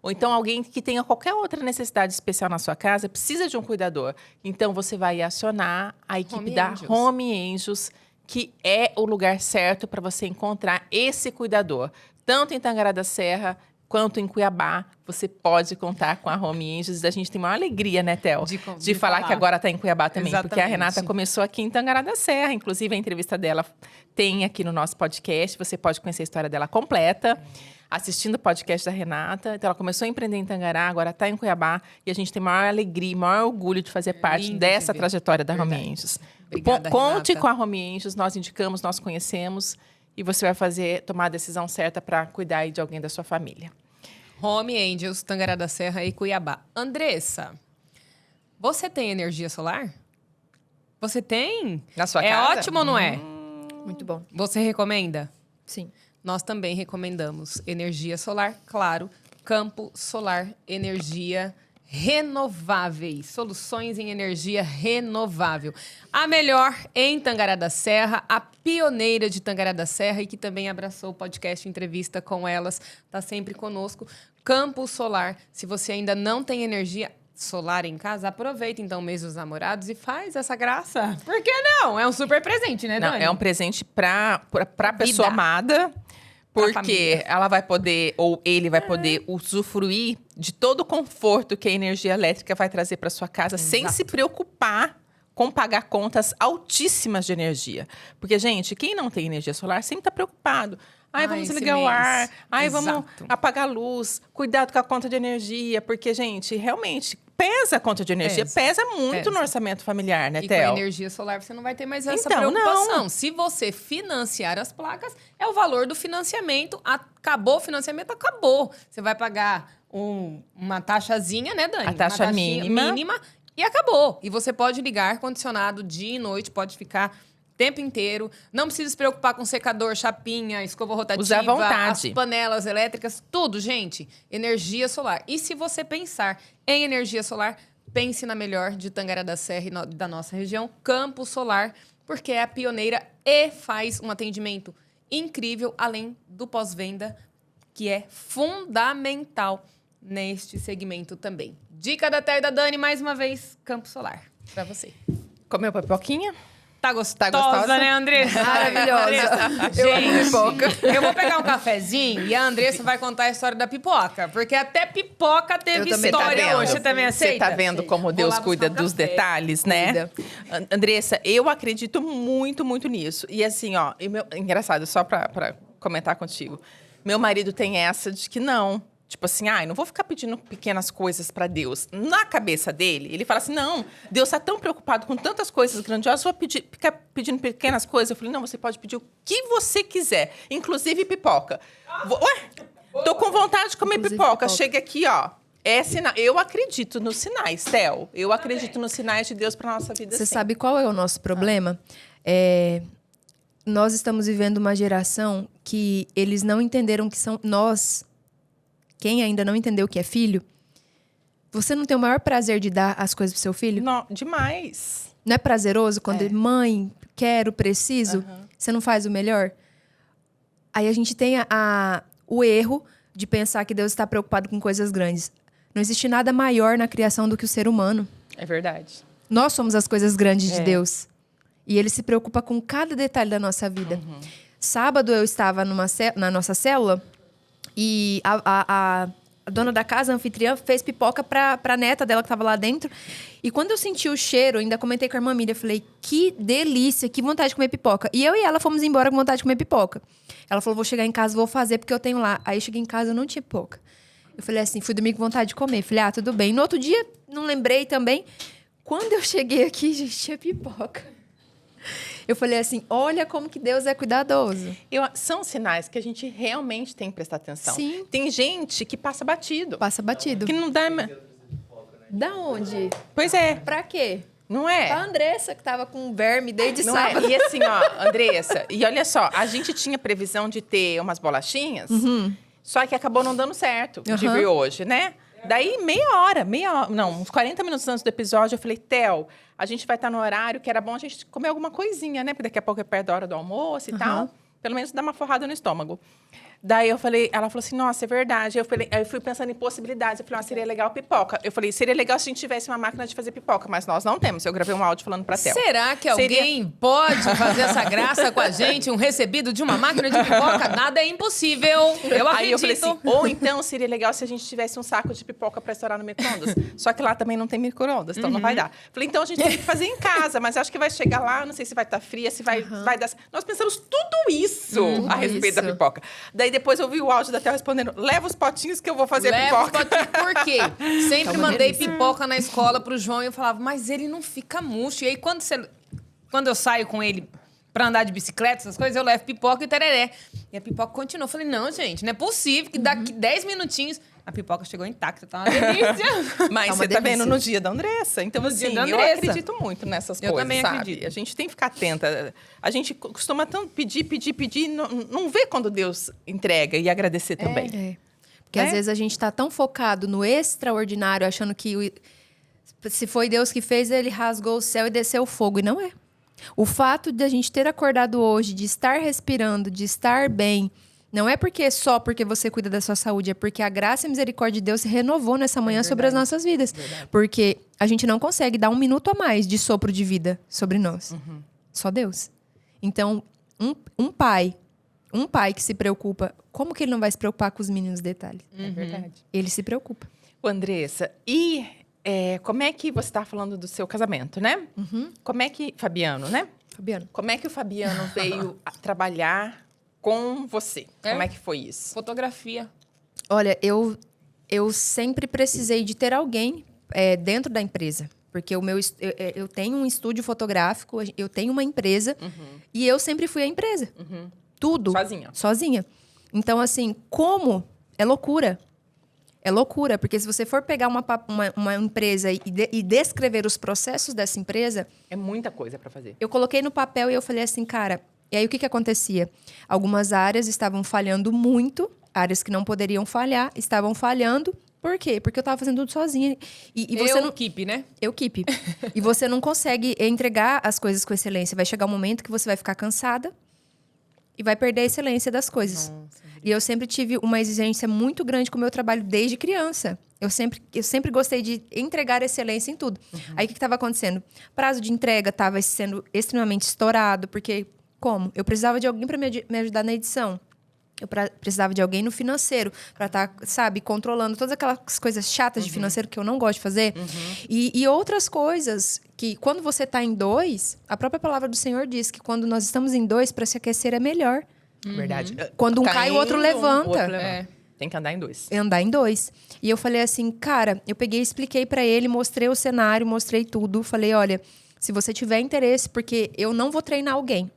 Ou então alguém que tenha qualquer outra necessidade especial na sua casa precisa de um cuidador. Então você vai acionar a equipe Home da Angels. Home Angels, que é o lugar certo para você encontrar esse cuidador. Tanto em Tangará da Serra quanto em Cuiabá, você pode contar com a Home Angels. A gente tem uma alegria, né, Theo? De falar falar. que agora está em Cuiabá também. Porque a Exatamente. Renata começou aqui em Tangará da Serra. Inclusive, a entrevista dela tem aqui no nosso podcast. Você pode conhecer a história dela completa. assistindo o podcast da Renata. Então, ela começou a empreender em Tangará, agora está em Cuiabá. E a gente tem maior alegria, maior orgulho de fazer parte lindo dessa de ver. trajetória da Verdade. Home Angels. Obrigada, Conte Renata. com a Home Angels, nós indicamos, nós conhecemos. E você vai tomar a decisão certa para cuidar aí de alguém da sua família. Home Angels, Tangará da Serra e Cuiabá. Andressa, você tem energia solar? Você tem? Na sua é casa? ótimo ou não é? Muito bom. Você recomenda? Sim. Nós também recomendamos energia solar, claro, campo solar, energia renováveis, soluções em energia renovável. A melhor em Tangará da Serra, a pioneira de Tangará da Serra e que também abraçou o podcast Entrevista com Elas, está sempre conosco. Campo Solar, se você ainda não tem energia solar em casa, aproveita então o mês dos namorados e faz essa graça. Por que não? É um super presente, né, Não, Dani? é um presente para a pessoa amada, porque família. ela vai poder, ou ele vai poder usufruir de todo o conforto que a energia elétrica vai trazer para sua casa, sem se preocupar com pagar contas altíssimas de energia. Porque, gente, quem não tem energia solar sempre está preocupado. Vamos esse ligar o mês. ar. Vamos Exato. apagar a luz. Cuidado com a conta de energia. Porque, gente, realmente pesa a conta de energia. Pesa muito Pesa. no orçamento familiar, né, E com a Theo? energia solar você não vai ter mais essa Então, preocupação. não. Se você financiar as placas, é o valor do financiamento. Acabou o financiamento, acabou. Você vai pagar uma taxazinha, né, Dani? A taxa uma taxinha mínima. e acabou. E você pode ligar ar-condicionado dia e noite, pode ficar o tempo inteiro. Não precisa se preocupar com secador, chapinha, escova rotativa, Usa à vontade. as panelas elétricas, tudo, gente. Energia solar. E se você pensar em energia solar, pense na melhor de Tangará da Serra e da nossa região, Campo Solar, porque é a pioneira e faz um atendimento incrível, além do pós-venda, que é fundamental neste segmento também. Dica da Té e da Dani, mais uma vez, Campo Solar, para você. Comeu pipoquinha? Tá gostosa, Tá gostosa? né, Andressa? Maravilhosa. Gente, eu vou pegar um cafezinho e a Andressa vai contar a história da pipoca. Porque até pipoca teve Eu também história tá vendo? hoje. Você também aceita? Você tá vendo como Vou Deus lá cuida buscar um dos café. detalhes, né? Cuida. Andressa, eu acredito muito, muito nisso. E assim, ó, engraçado, só pra comentar contigo. Meu marido tem essa de que não. Tipo assim, não vou ficar pedindo pequenas coisas pra Deus. Na cabeça dele, ele fala assim, não, Deus tá tão preocupado com tantas coisas grandiosas, vou ficar pedindo pequenas coisas. Eu falei, não, você pode pedir o que você quiser, inclusive pipoca. Tô com vontade de comer Inclusive pipoca. pipoca. Chega aqui, ó. Eu acredito nos sinais, Theo. Eu acredito nos sinais de Deus pra nossa vida, Você sim. sabe qual é o nosso problema? Nós estamos vivendo uma geração que eles não entenderam que são nós. Quem ainda não entendeu o que é filho, você não tem o maior prazer de dar as coisas pro seu filho? Não, demais. Não é prazeroso quando mãe, quero, preciso, você não faz o melhor? Aí a gente tem o erro de pensar que Deus está preocupado com coisas grandes. Não existe nada maior na criação do que o ser humano. É verdade. Nós somos as coisas grandes de Deus. E Ele se preocupa com cada detalhe da nossa vida. Sábado eu estava na nossa célula e a dona da casa, a anfitriã, fez pipoca pra neta dela que estava lá dentro. E quando eu senti o cheiro, ainda comentei com a irmã Miriam, falei, que delícia, que vontade de comer pipoca. E eu e ela fomos embora com vontade de comer pipoca. Ela falou, vou chegar em casa, vou fazer, porque eu tenho lá. Aí eu cheguei em casa, eu não tinha pipoca. Eu falei assim, fui dormir com vontade de comer. Falei, tudo bem. No outro dia, não lembrei também. Quando eu cheguei aqui, gente, tinha pipoca. Eu falei assim, olha como que Deus é cuidadoso. São sinais que a gente realmente tem que prestar atenção. Sim. Tem gente que passa batido. Passa batido. Que não dá... Da onde? Pois é, Pra quê? não é? A Andressa, que tava com verme desde Não sábado. é? E assim, ó, Andressa, e olha só, a gente tinha previsão de ter umas bolachinhas, só que acabou não dando certo de vir hoje, né? Daí, uns 40 minutos antes do episódio, eu falei, Theo, a gente vai estar no horário que era bom a gente comer alguma coisinha, né? Porque daqui a pouco é perto da hora do almoço e tal. Pelo menos dar uma forrada no estômago. Daí ela falou assim, nossa, é verdade. Aí eu fui pensando em possibilidades. Eu falei, seria legal pipoca. Eu falei, seria legal se a gente tivesse uma máquina de fazer pipoca, mas nós não temos. Eu gravei um áudio falando pra Theo. Será que alguém pode fazer essa graça com a gente? Um recebido de uma máquina de pipoca? Nada é impossível. Eu acredito. Aí eu falei assim, ou então seria legal se a gente tivesse um saco de pipoca pra estourar no micro-ondas. Só que lá também não tem micro-ondas, então não vai dar. Falei, então a gente tem que fazer em casa, mas acho que vai chegar lá, não sei se vai estar fria, se vai dar... Nós pensamos tudo isso a respeito da pipoca. Daí Daí depois eu vi o áudio da Theo respondendo, leva os potinhos que eu vou fazer Leva os pipoca. potinhos, por quê? Sempre uma mandei delícia. pipoca na escola pro João e eu falava, mas ele não fica murcho. E aí, quando eu saio com ele pra andar de bicicleta, essas coisas, eu levo pipoca e tereré. E a pipoca continuou. Eu falei, não, gente, não é possível que daqui 10 minutinhos a pipoca chegou intacta, tá uma delícia. Mas Tá uma você tá vendo delícia. no dia da Andressa. Então, No assim, dia da eu Andressa. acredito muito nessas Eu coisas, também sabe? acredito. A gente tem que ficar atenta. A gente costuma tanto pedir, não vê quando Deus entrega e agradecer também. É. Porque Né? às vezes a gente tá tão focado no extraordinário, achando que se foi Deus que fez, ele rasgou o céu e desceu o fogo. E não é. O fato de a gente ter acordado hoje, de estar respirando, de estar bem, não é só porque você cuida da sua saúde, é porque a graça e a misericórdia de Deus se renovou nessa manhã sobre as nossas vidas. Porque a gente não consegue dar um minuto a mais de sopro de vida sobre nós. Só Deus. Então, um pai que se preocupa, como que ele não vai se preocupar com os mínimos detalhes? É verdade. Ele se preocupa. Ô, Andressa, e como é que você tá falando do seu casamento, né? Como é que... Fabiano, né? Fabiano. Como é que o Fabiano veio a trabalhar com você? É? Como é que foi isso? Fotografia. Olha, eu sempre precisei de ter alguém dentro da empresa. Porque eu tenho um estúdio fotográfico, eu tenho uma empresa e eu sempre fui a empresa. Tudo. Sozinha. Então, assim, como? É loucura. É loucura, porque se você for pegar uma empresa e descrever os processos dessa empresa, É muita coisa para fazer. eu coloquei no papel e eu falei assim, cara... E aí, o que acontecia? Algumas áreas estavam falhando muito, áreas que não poderiam falhar, estavam falhando. Por quê? Porque eu estava fazendo tudo sozinha. E você não... Keep, né? Eu keep. E você não consegue entregar as coisas com excelência. Vai chegar um momento que você vai ficar cansada e vai perder a excelência das coisas. E eu sempre tive uma exigência muito grande com o meu trabalho desde criança. Eu sempre gostei de entregar excelência em tudo. Aí, o que estava acontecendo? Prazo de entrega estava sendo extremamente estourado, porque... Como? Eu precisava de alguém para me ajudar na edição. Eu precisava de alguém no financeiro para estar, sabe, controlando todas aquelas coisas chatas de financeiro que eu não gosto de fazer. E outras coisas que, quando você está em dois, a própria palavra do Senhor diz que quando nós estamos em dois, para se aquecer é melhor. Verdade. Quando um cai, o outro levanta. Tem que andar em dois. Andar em dois. E eu falei assim, cara, eu peguei e expliquei para ele, mostrei o cenário, mostrei tudo. Falei, olha, se você tiver interesse, porque eu não vou treinar alguém.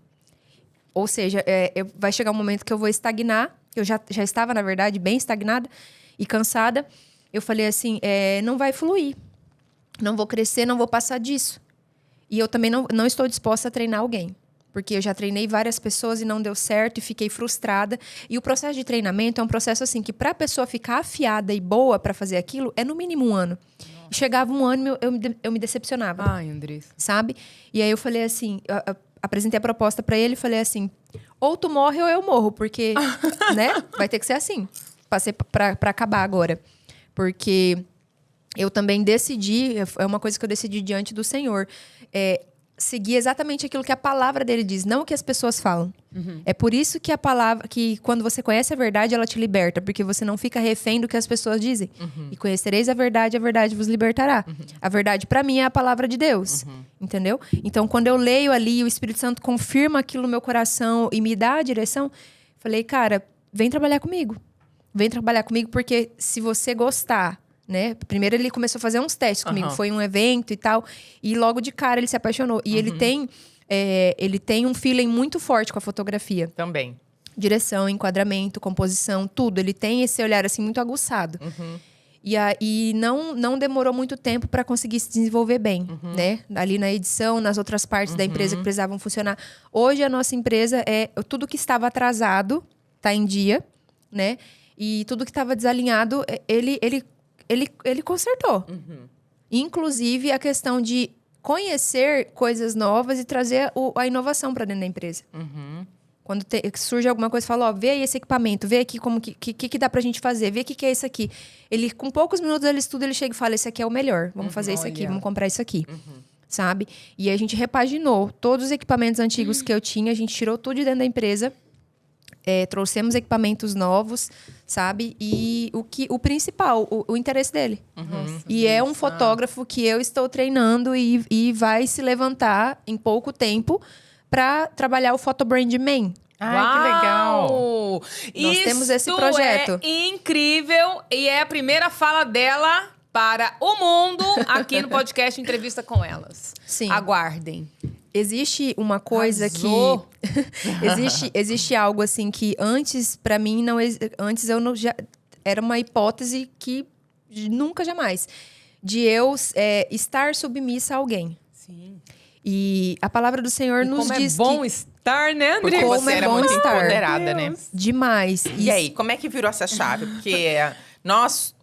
Ou seja, vai chegar um momento que eu vou estagnar. Eu já estava, na verdade, bem estagnada e cansada. Eu falei assim, não vai fluir. Não vou crescer, não vou passar disso. E eu também não estou disposta a treinar alguém. Porque eu já treinei várias pessoas e não deu certo e fiquei frustrada. E o processo de treinamento é um processo assim que para a pessoa ficar afiada e boa para fazer aquilo, é no mínimo 1 ano. E chegava 1 ano e eu me decepcionava. Ai, Andressa. Sabe? E aí eu falei assim... apresentei a proposta pra ele e falei assim, ou tu morre ou eu morro, porque, né, vai ter que ser assim. Passei pra acabar agora. Porque eu também decidi, é uma coisa que eu decidi diante do Senhor, seguir exatamente aquilo que a palavra dele diz, não o que as pessoas falam. É por isso que a palavra, que quando você conhece a verdade, ela te liberta, porque você não fica refém do que as pessoas dizem. E conhecereis a verdade vos libertará. A verdade, pra mim, é a palavra de Deus. Entendeu? Então, quando eu leio ali, o Espírito Santo confirma aquilo no meu coração e me dá a direção, falei, cara, vem trabalhar comigo. Vem trabalhar comigo, porque se você gostar... Né? Primeiro ele começou a fazer uns testes comigo, foi um evento e tal, e logo de cara ele se apaixonou. E ele tem um feeling muito forte com a fotografia. Também. Direção, enquadramento, composição, tudo. Ele tem esse olhar assim muito aguçado. E aí não demorou muito tempo para conseguir se desenvolver bem, né? Ali na edição, nas outras partes da empresa que precisavam funcionar. Hoje a nossa empresa tudo que estava atrasado tá em dia, né? E tudo que estava desalinhado, ele consertou. Inclusive, a questão de conhecer coisas novas e trazer a inovação para dentro da empresa. Quando surge alguma coisa, fala, vê aí esse equipamento, vê aqui como que dá pra gente fazer, vê o que é isso aqui. Ele, com poucos minutos, ele estuda, ele chega e fala, esse aqui é o melhor, vamos fazer isso aqui, vamos comprar isso aqui. Sabe? E a gente repaginou todos os equipamentos antigos que eu tinha, a gente tirou tudo de dentro da empresa, trouxemos equipamentos novos, sabe? E o principal, o interesse dele. Nossa, e é um fotógrafo que eu estou treinando e vai se levantar em pouco tempo para trabalhar o Photo Brand Man. Ai, que legal. Uau! Nós temos esse projeto. É incrível e é a primeira fala dela para o mundo aqui no podcast Entrevista com Elas. Sim. Aguardem. Existe uma coisa Arrasou. que existe algo assim que antes pra mim antes eu não já era uma hipótese que nunca jamais de eu estar submissa a alguém. Sim. E a palavra do Senhor nos Como diz é bom que estar, né, André? Porque Como você é era bom muito estar. empoderada, né? demais. E aí, como é que virou essa chave? Porque nós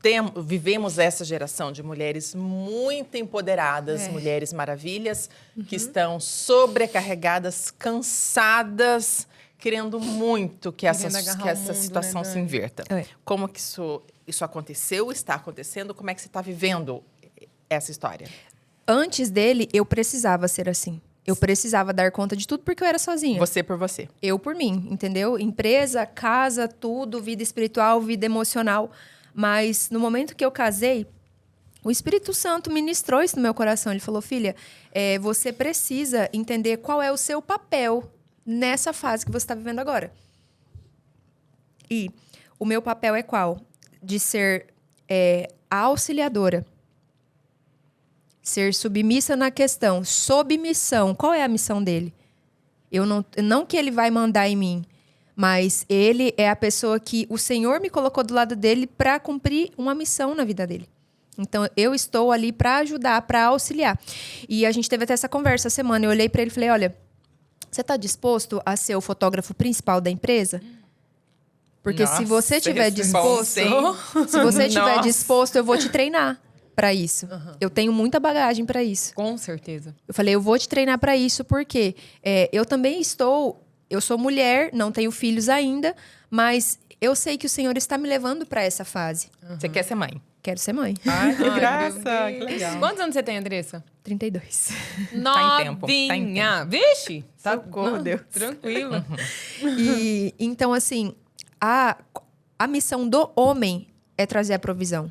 vivemos essa geração de mulheres muito empoderadas, mulheres maravilhas, que estão sobrecarregadas, cansadas, querendo muito que essa agarrar o mundo, situação né, se Dani? inverta. É. Como que isso aconteceu, está acontecendo? Como é que você está vivendo essa história? Antes dele, eu precisava ser assim. Eu precisava dar conta de tudo porque eu era sozinha. Você por você. Eu por mim, entendeu? Empresa, casa, tudo, vida espiritual, vida emocional. Mas no momento que eu casei, o Espírito Santo ministrou isso no meu coração. Ele falou, filha, você precisa entender qual é o seu papel nessa fase que você está vivendo agora. E o meu papel é qual? De ser a auxiliadora. Ser submissa na questão. Sob missão. Qual é a missão dele? Não que ele vai mandar em mim, mas ele é a pessoa que o Senhor me colocou do lado dele para cumprir uma missão na vida dele. Então, eu estou ali para ajudar, para auxiliar. E a gente teve até essa conversa essa semana. Eu olhei para ele e falei, olha, você está disposto a ser o fotógrafo principal da empresa? Porque se você estiver disposto, eu vou te treinar para isso. Eu tenho muita bagagem para isso. Com certeza. Eu falei, eu vou te treinar para isso porque eu também eu sou mulher, não tenho filhos ainda, mas eu sei que o Senhor está me levando para essa fase. Você quer ser mãe? Quero ser mãe. Ai, que Ai, graça, meu que Deus. legal. Quantos anos você tem, Andressa? 32. Tá em tempo, tá em Novinha. Vixe. Tá, Socorro, não, Deus. Tranquila. E então, assim, a missão do homem é trazer a provisão.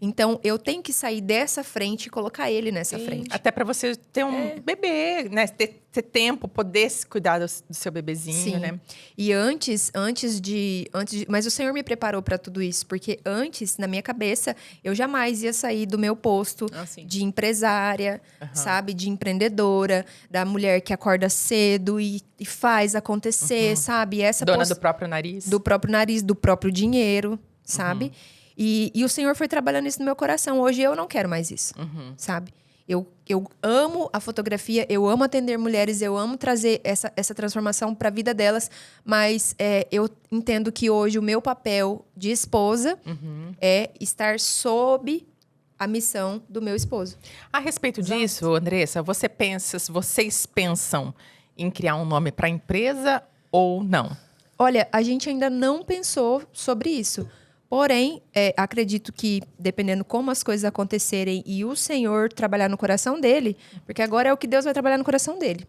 Então, eu tenho que sair dessa frente e colocar ele nessa frente. Até para você ter um bebê, né? Ter tempo, poder se cuidar do seu bebezinho, Sim. né? E antes de... Mas o Senhor me preparou para tudo isso. Porque antes, na minha cabeça, eu jamais ia sair do meu posto Assim. de empresária, sabe? De empreendedora, da mulher que acorda cedo e faz acontecer, sabe? E essa Dona do próprio nariz. do próprio nariz, do próprio dinheiro, sabe? E o Senhor foi trabalhando isso no meu coração. Hoje eu não quero mais isso, sabe? Eu amo a fotografia, eu amo atender mulheres, eu amo trazer essa transformação para a vida delas, mas eu entendo que hoje o meu papel de esposa é estar sob a missão do meu esposo. A respeito disso, Andressa, vocês pensam em criar um nome para a empresa ou não? Olha, a gente ainda não pensou sobre isso. Porém, acredito que, dependendo como as coisas acontecerem e o Senhor trabalhar no coração dele, porque agora é o que Deus vai trabalhar no coração dele.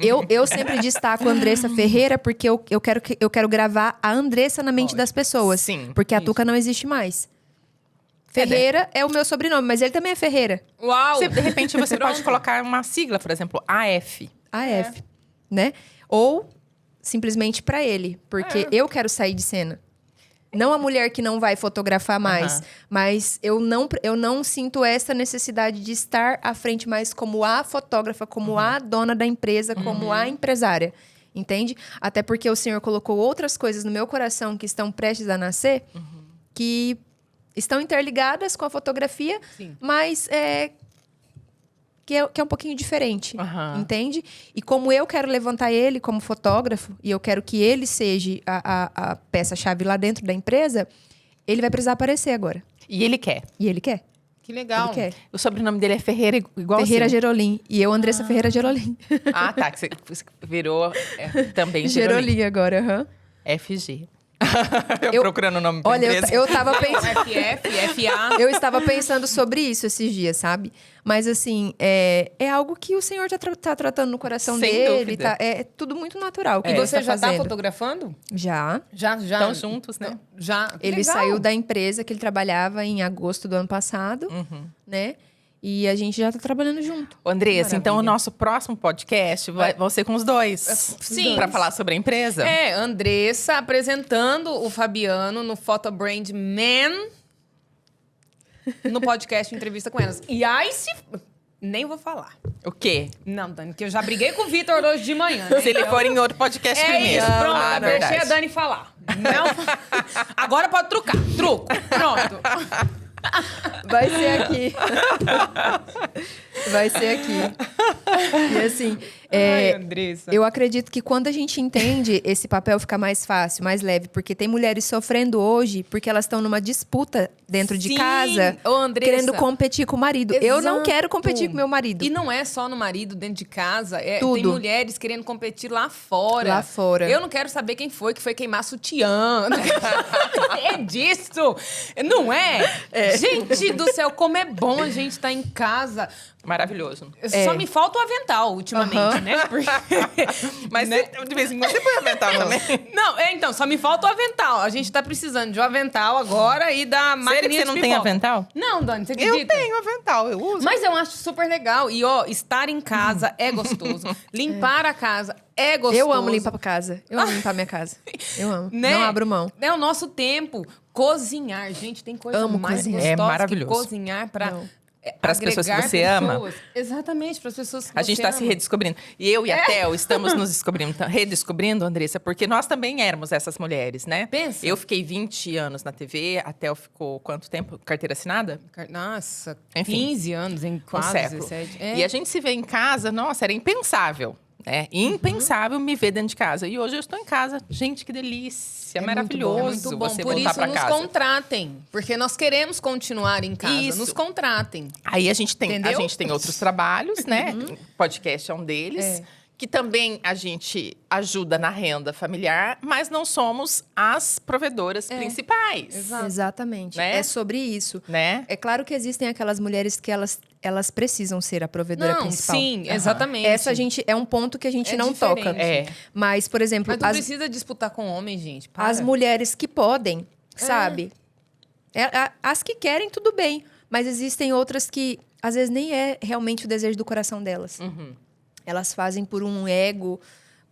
Eu sempre destaco a Andressa Ferreira porque eu quero gravar a Andressa na mente das pessoas. Sim, porque a Tuca não existe mais. Ferreira é o meu sobrenome, mas ele também é Ferreira. Uau! De repente, você pode colocar uma sigla, por exemplo, AF. AF, né? Ou simplesmente para ele, porque eu quero sair de cena. Não a mulher que não vai fotografar mais, mas eu não sinto essa necessidade de estar à frente mais como a fotógrafa, como a dona da empresa, como a empresária. Entende? Até porque o Senhor colocou outras coisas no meu coração que estão prestes a nascer, que estão interligadas com a fotografia, mas que é um pouquinho diferente, entende? E como eu quero levantar ele como fotógrafo, e eu quero que ele seja a peça-chave lá dentro da empresa, ele vai precisar aparecer agora. E ele quer. E ele quer. Que legal. Ele quer. O sobrenome dele é Ferreira, igual Ferreira assim. Gerolim. E eu, Andressa Ferreira Gerolim. Ah, tá. Que você virou também Gerolim. Gerolim agora, FG. Eu procurando o nome pra Olha, empresa. eu tava pensando... FF, FA. Eu estava pensando sobre isso esses dias, sabe? Mas, assim, é algo que o Senhor tá tratando no coração Sem dele. dúvida. É tudo muito natural. E você já tá fotografando? Já. Já. Estão juntos, né? Já. Que Ele legal. saiu da empresa que ele trabalhava em agosto do ano passado, né? E a gente já tá trabalhando junto. Ô, Andressa, então o Maravilha. nosso próximo podcast vai ser com os dois. Sim. Pra falar sobre a empresa? É, Andressa apresentando o Fabiano no Photo Brand Man no podcast Entrevista com Elas. E aí se... Nem vou falar. O quê? Não, Dani, que eu já briguei com o Vitor hoje de manhã. Né? Se ele for em outro podcast É primeiro. isso, pronto. Ah, Deixei verdade. a Dani falar. Não... Agora pode trucar. Truco. Pronto. Vai ser aqui. Vai ser aqui. E assim, Ai, Andressa. eu acredito que quando a gente entende, esse papel fica mais fácil, mais leve. Porque tem mulheres sofrendo hoje porque elas estão numa disputa dentro de Sim. casa, Ô, Andressa. querendo competir com o marido. Eu não Exato. quero competir com meu marido. E não é só no marido, dentro de casa. Tudo. Tem mulheres querendo competir lá fora. Lá fora. Eu não quero saber quem foi que foi queimar sutiã. Não quero saber disso. Não é? Gente do céu, como é bom a gente estar em casa. Maravilhoso. Só me falta o avental ultimamente, né? Porque, Mas né? de vez em quando você põe avental também. Não, então, só me falta o avental. A gente tá precisando de um avental agora e da máquina Sério que você não tem avental? Não, Dani, você acredita? Eu tenho avental, eu uso. Mas eu acho super legal. E, ó, estar em casa é gostoso. Limpar a casa é gostoso. Eu amo limpar a casa. Eu amo limpar minha casa. Eu amo. Né? Não abro mão. É o nosso tempo. Cozinhar. Gente, tem coisa Amo mais cozinhar. gostosa É maravilhoso. que cozinhar pra... Não. Pras pessoas que agregar você ama. pessoas. Exatamente, para as pessoas que A gente você está se ama. redescobrindo. E eu e a Theo estamos nos redescobrindo, Andressa, porque nós também éramos essas mulheres, né? Pensa. Eu fiquei 20 anos na TV, a Theo ficou quanto tempo? Carteira assinada? Nossa, Enfim, 15 anos, em Um quase século. 17. É. E a gente se vê em casa, nossa, era impensável. Né? Impensável me ver dentro de casa. E hoje eu estou em casa. Gente, que delícia, maravilhoso Muito bom. você Por voltar isso, para nos casa. contratem. Porque nós queremos continuar em casa. Isso. Nos contratem. Aí a gente tem Entendeu? outros trabalhos, né? Podcast é um deles. É. Que também a gente ajuda na renda familiar, mas não somos as provedoras principais. Exato. Exatamente. Né? É sobre isso. Né? É claro que existem aquelas mulheres que elas precisam ser a provedora Não, principal. sim, exatamente. Essa gente é um ponto que a gente É não diferente. toca. É. Mas, por exemplo, Mas não as, precisa disputar com homem, gente. Para. as mulheres que podem, sabe? As que querem, tudo bem. Mas existem outras que, às vezes, nem é realmente o desejo do coração delas. Elas fazem por um ego,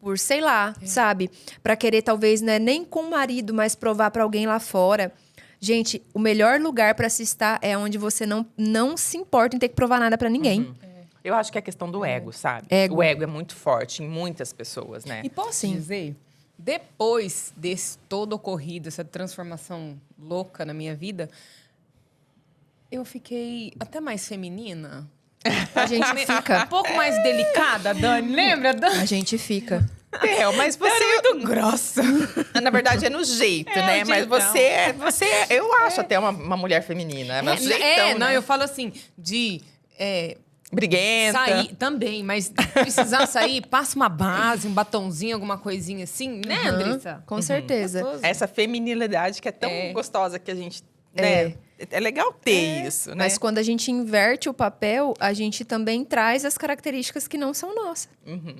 por, sei lá, sabe? Pra querer, talvez, né, nem com o marido, mas provar pra alguém lá fora. Gente, o melhor lugar pra se estar é onde você não se importa em ter que provar nada pra ninguém. Eu acho que é a questão do ego, sabe? Ego. O ego é muito forte em muitas pessoas, né? E posso Sim. dizer, depois desse todo ocorrido, essa transformação louca na minha vida, eu fiquei até mais feminina. A gente Um fica. pouco mais delicada, Dani. Lembra, Dani? A gente fica. Theo, mas você é muito grossa. Na verdade, é no jeito, né? o Mas jeitão. você eu acho até uma mulher feminina. Mas o jeitão, não, né? eu falo assim, de Briguenta. sair também, mas precisar sair, passa uma base, um batonzinho, alguma coisinha assim, né, Andressa? Com certeza. Gostoso. Essa feminilidade que é tão É. gostosa que a gente... Né? É legal ter isso, né? Mas quando a gente inverte o papel, a gente também traz as características que não são nossas.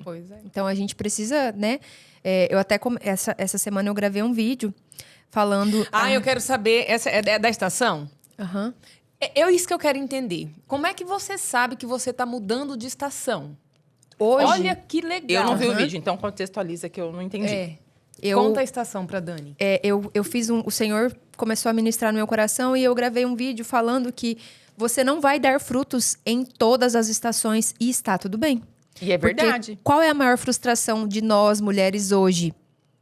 Pois é. Então, a gente precisa, né? Eu até... Essa semana eu gravei um vídeo falando... Eu quero saber, essa é da estação? Aham. É isso que eu quero entender. Como é que você sabe que você tá mudando de estação? Hoje, Olha que legal. Eu não vi o Aham. vídeo, então contextualiza que eu não entendi. É. eu, Conta a estação pra Dani. eu fiz o Senhor começou a ministrar no meu coração e eu gravei um vídeo falando que você não vai dar frutos em todas as estações e está tudo bem. E é Porque verdade. qual é a maior frustração de nós, mulheres, hoje?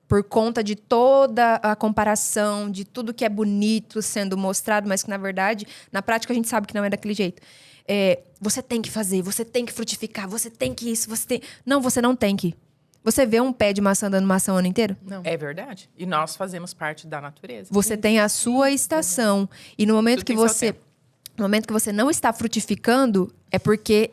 Por conta de toda a comparação, de tudo que é bonito sendo mostrado, mas que, na verdade, na prática, a gente sabe que não é daquele jeito. Você tem que fazer, você tem que frutificar, você tem que isso, você tem... Não, você não tem que. Você vê um pé de maçã dando maçã o ano inteiro? Não. É verdade. E nós fazemos parte da natureza. Você tem a sua estação. E no momento Tudo que tem seu você... tempo. No momento que você não está frutificando, é porque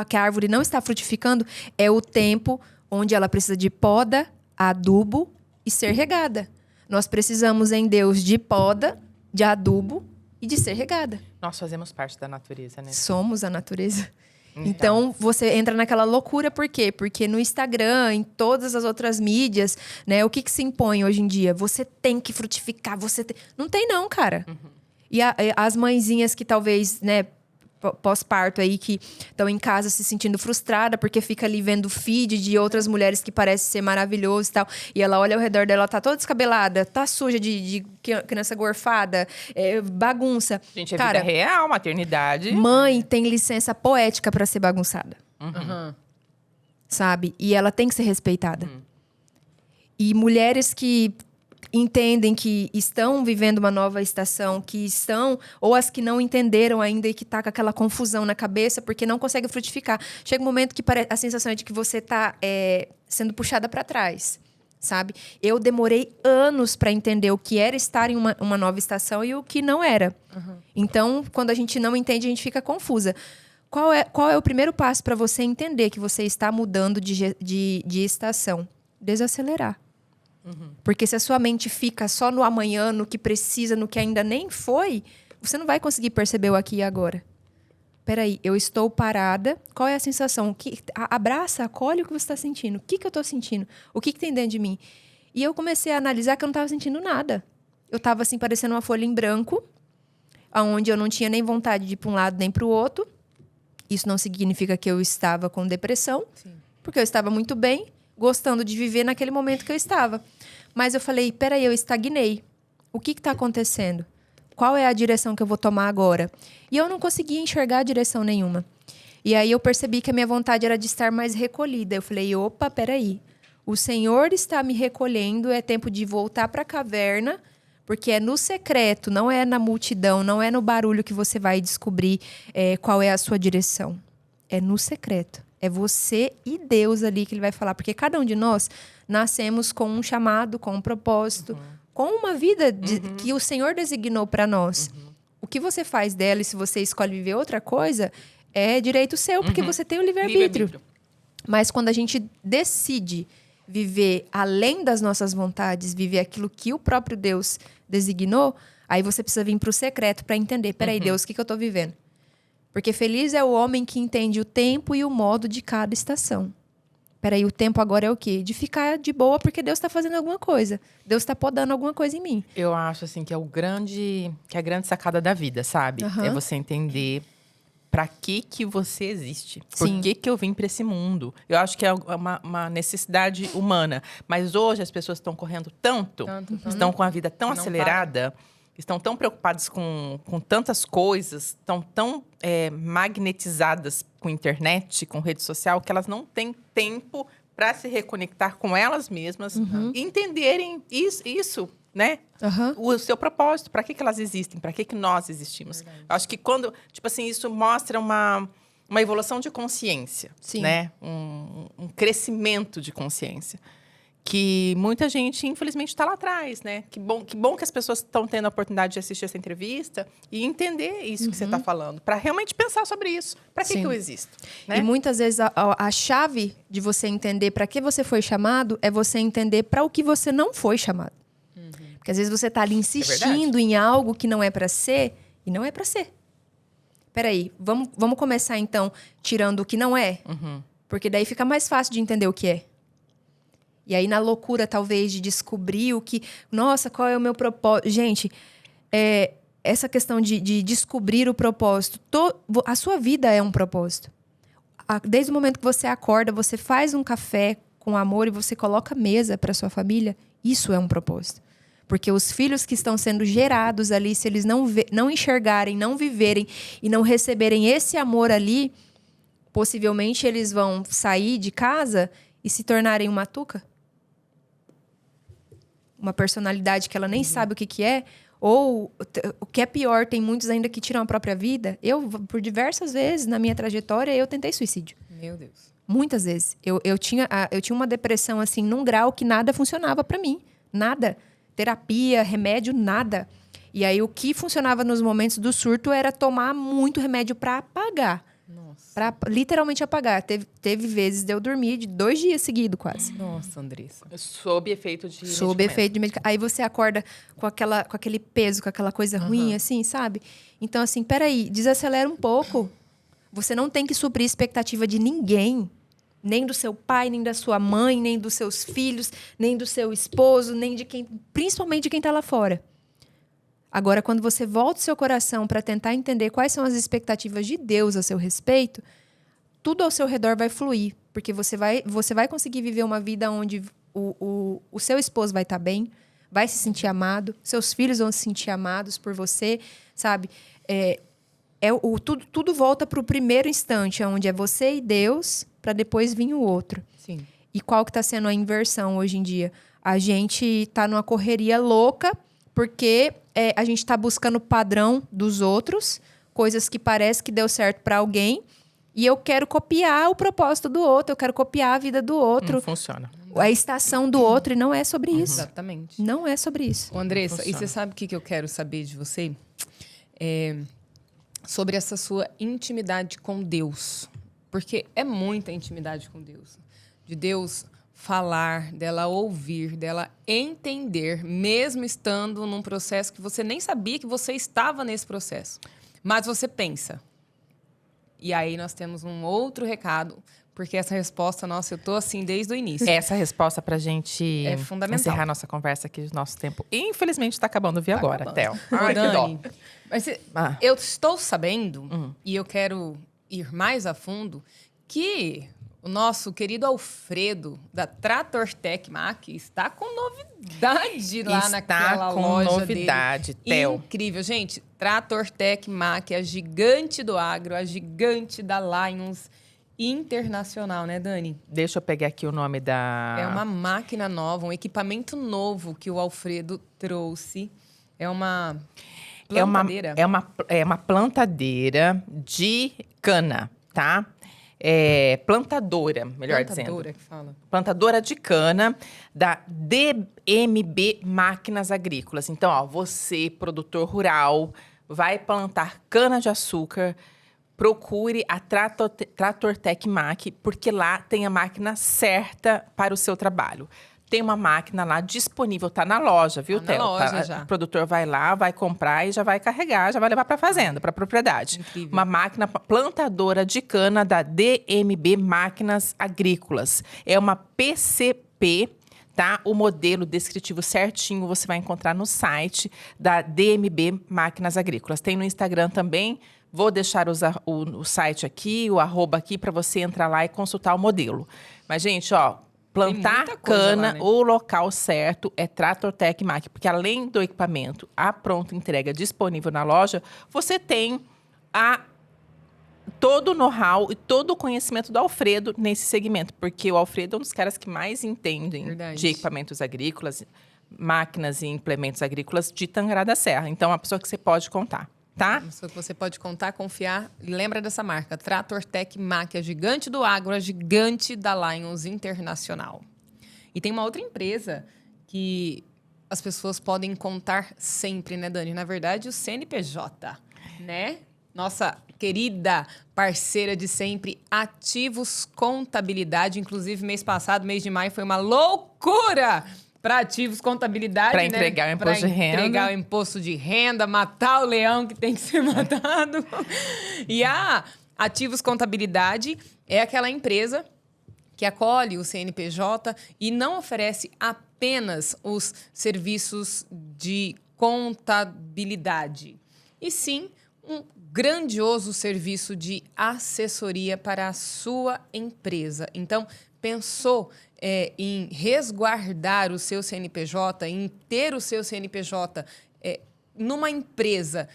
que a árvore não está frutificando, é o tempo onde ela precisa de poda, adubo e ser regada. Nós precisamos em Deus de poda, de adubo e de ser regada. Nós fazemos parte da natureza, né? Somos a natureza. Então, você entra naquela loucura, por quê? Porque no Instagram, em todas as outras mídias, né? O que se impõe hoje em dia? Você tem que frutificar, Não tem não, cara. E as mãezinhas que talvez, né, pós-parto aí que estão em casa se sentindo frustrada porque fica ali vendo feed de outras mulheres que parecem ser maravilhoso e tal. E ela olha ao redor dela, ela tá toda descabelada, tá suja de criança gorfada, bagunça. Gente, é Cara, vida real, maternidade. mãe tem licença poética pra ser bagunçada. Aham. Sabe? E ela tem que ser respeitada. E mulheres que entendem que estão vivendo uma nova estação, que estão, ou as que não entenderam ainda e que tá com aquela confusão na cabeça porque não consegue frutificar. Chega um momento que a sensação é de que você tá sendo puxada para trás, sabe? Eu demorei anos para entender o que era estar em uma nova estação e o que não era. Então, quando a gente não entende, a gente fica confusa. Qual é o primeiro passo para você entender que você está mudando de estação? Desacelerar. Porque se a sua mente fica só no amanhã, no que precisa, no que ainda nem foi, você não vai conseguir perceber o aqui e agora. Peraí, eu estou parada. Qual é a sensação? Abraça, acolhe o que você está sentindo. O que eu estou sentindo? O que tem dentro de mim? E eu comecei a analisar que eu não estava sentindo nada. Eu estava assim, parecendo uma folha em branco, onde eu não tinha nem vontade de ir para um lado nem para o outro. Isso não significa que eu estava com depressão, porque eu estava muito bem, gostando de viver naquele momento que eu estava. Mas eu falei, peraí, eu estagnei. O que está acontecendo? Qual é a direção que eu vou tomar agora? E eu não conseguia enxergar direção nenhuma. E aí eu percebi que a minha vontade era de estar mais recolhida. Eu falei, opa, peraí. O Senhor está me recolhendo, é tempo de voltar para a caverna, porque é no secreto, não é na multidão, não é no barulho que você vai descobrir qual é a sua direção. É no secreto. É você e Deus ali que ele vai falar. Porque cada um de nós nascemos com um chamado, com um propósito, com uma vida que o Senhor designou para nós. O que você faz dela e se você escolhe viver outra coisa, é direito seu, porque você tem o livre-arbítrio. Mas quando a gente decide viver além das nossas vontades, viver aquilo que o próprio Deus designou, aí você precisa vir para o secreto para entender. Peraí, Deus, o que eu estou vivendo? Porque feliz é o homem que entende o tempo e o modo de cada estação. Peraí, o tempo agora é o quê? De ficar de boa porque Deus está fazendo alguma coisa. Deus está podando alguma coisa em mim. Eu acho, assim, que é a grande sacada da vida, sabe? É você entender para que você existe. Por que eu vim para esse mundo? Eu acho que é uma necessidade humana. Mas hoje as pessoas estão correndo tanto. Estão com a vida tão acelerada, estão tão preocupadas com tantas coisas, estão tão magnetizadas com internet, com rede social, que elas não têm tempo para se reconectar com elas mesmas e entenderem isso, né? O seu propósito, para que elas existem, para que nós existimos. Eu acho que quando, tipo assim, isso mostra uma evolução de consciência, né? Um crescimento de consciência. Que muita gente, infelizmente, está lá atrás, né? Que bom que as pessoas estão tendo a oportunidade de assistir essa entrevista e entender isso que você está falando, para realmente pensar sobre isso. Para que eu existo? Né? E muitas vezes a chave de você entender para que você foi chamado é você entender para o que você não foi chamado. Porque às vezes você está ali insistindo em algo que não é para ser e não é para ser. Peraí, vamos começar então tirando o que não é? Porque daí fica mais fácil de entender o que é. E aí, na loucura, talvez, de descobrir o que... Nossa, qual é o meu propósito? Gente, essa questão de descobrir o propósito. A sua vida é um propósito. Desde o momento que você acorda, você faz um café com amor e você coloca mesa para sua família, isso é um propósito. Porque os filhos que estão sendo gerados ali, se eles não enxergarem, não viverem e não receberem esse amor ali, possivelmente eles vão sair de casa e se tornarem uma tuca. Uma personalidade que ela nem sabe o que é, ou o que é pior, tem muitos ainda que tiram a própria vida. Eu, por diversas vezes na minha trajetória, eu tentei suicídio. Meu Deus. Muitas vezes. Eu tinha uma depressão, assim, num grau que nada funcionava para mim. Nada. Terapia, remédio, nada. E aí, o que funcionava nos momentos do surto era tomar muito remédio para apagar. Nossa. Pra literalmente apagar. Teve vezes de eu dormir de 2 dias seguidos, quase. Nossa, Andressa. Sob efeito de Sob efeito de medicamento. Aí você acorda com aquele peso, com aquela coisa ruim, assim, sabe? Então, assim, peraí, desacelera um pouco. Você não tem que suprir expectativa de ninguém. Nem do seu pai, nem da sua mãe, nem dos seus filhos, nem do seu esposo, nem de quem... Principalmente de quem tá lá fora. Agora, quando você volta o seu coração para tentar entender quais são as expectativas de Deus a seu respeito, tudo ao seu redor vai fluir. Porque você vai conseguir viver uma vida onde o seu esposo vai estar bem, vai se sentir amado, seus filhos vão se sentir amados por você, sabe? Tudo volta para o primeiro instante, onde é você e Deus, para depois vir o outro. Sim. E qual que está sendo a inversão hoje em dia? A gente está numa correria louca, porque a gente está buscando o padrão dos outros, coisas que parece que deu certo para alguém, e eu quero copiar o propósito do outro, eu quero copiar a vida do outro. Não funciona. A estação do outro, e não é sobre isso. Exatamente. Não é sobre isso. Ô, Andressa, e Funciona. você sabe o que eu quero saber de você? Sobre essa sua intimidade com Deus. Porque é muita intimidade com Deus. De Deus falar, dela ouvir, dela entender, mesmo estando num processo que você nem sabia que você estava nesse processo. Mas você pensa. E aí nós temos um outro recado, porque essa resposta, nossa, eu tô assim desde o início. Essa resposta pra gente É fundamental. encerrar nossa conversa aqui, o nosso tempo. Infelizmente, está acabando, vi agora, acabando. Theo. Ô, Ai, que dó. Dani, mas Ah. eu estou sabendo, e eu quero ir mais a fundo, que o nosso querido Alfredo, da Trator Tech Mac, está com novidade lá Está naquela com loja novidade, dele. Theo. Incrível, gente. Trator Tech Mac, a gigante do agro, a gigante da Lions Internacional, né, Dani? Deixa eu pegar aqui o nome da... É uma máquina nova, um equipamento novo que o Alfredo trouxe. É uma plantadeira. É uma plantadeira de cana, tá? Plantadora, melhor dizendo. Plantadora que fala. Plantadora de cana da DMB Máquinas Agrícolas. Então, ó, você, produtor rural, vai plantar cana-de-açúcar, procure a Trator Tech Mac, porque lá tem a máquina certa para o seu trabalho. Tem uma máquina lá disponível, tá na loja, viu, Tá na Theo? loja já. O produtor vai lá, vai comprar e já vai carregar, já vai levar para a fazenda, para a propriedade. Incrível. Uma máquina plantadora de cana da DMB Máquinas Agrícolas. É uma PCP, tá? O modelo descritivo certinho você vai encontrar no site da DMB Máquinas Agrícolas. Tem no Instagram também. Vou deixar o site aqui, o @ aqui, para você entrar lá e consultar o modelo. Mas, gente, ó, plantar muita coisa cana, lá, né? o local certo é Trator Tech Mac, porque além do equipamento, a pronta entrega disponível na loja, você tem todo o know-how e todo o conhecimento do Alfredo nesse segmento, porque o Alfredo é um dos caras que mais entendem Verdade. de equipamentos agrícolas, máquinas e implementos agrícolas de Tangará da Serra. Então, é uma pessoa que você pode contar, tá? Uma pessoa que você pode contar, confiar. E lembra dessa marca, Trator Tech Mac, a gigante do agro, a gigante da Lions Internacional. E tem uma outra empresa que as pessoas podem contar sempre, né, Dani? Na verdade, o CNPJ, né? Nossa querida parceira de sempre, Ativos Contabilidade. Inclusive, mês passado, mês de maio, foi uma loucura para Ativos Contabilidade, Para né? entregar o imposto de renda. Para entregar o imposto de renda, matar o leão que tem que ser matado. E a Ativos Contabilidade é aquela empresa que acolhe o CNPJ e não oferece apenas os serviços de contabilidade, e sim um grandioso serviço de assessoria para a sua empresa. Então, pensou em resguardar o seu CNPJ, em ter o seu CNPJ numa empresa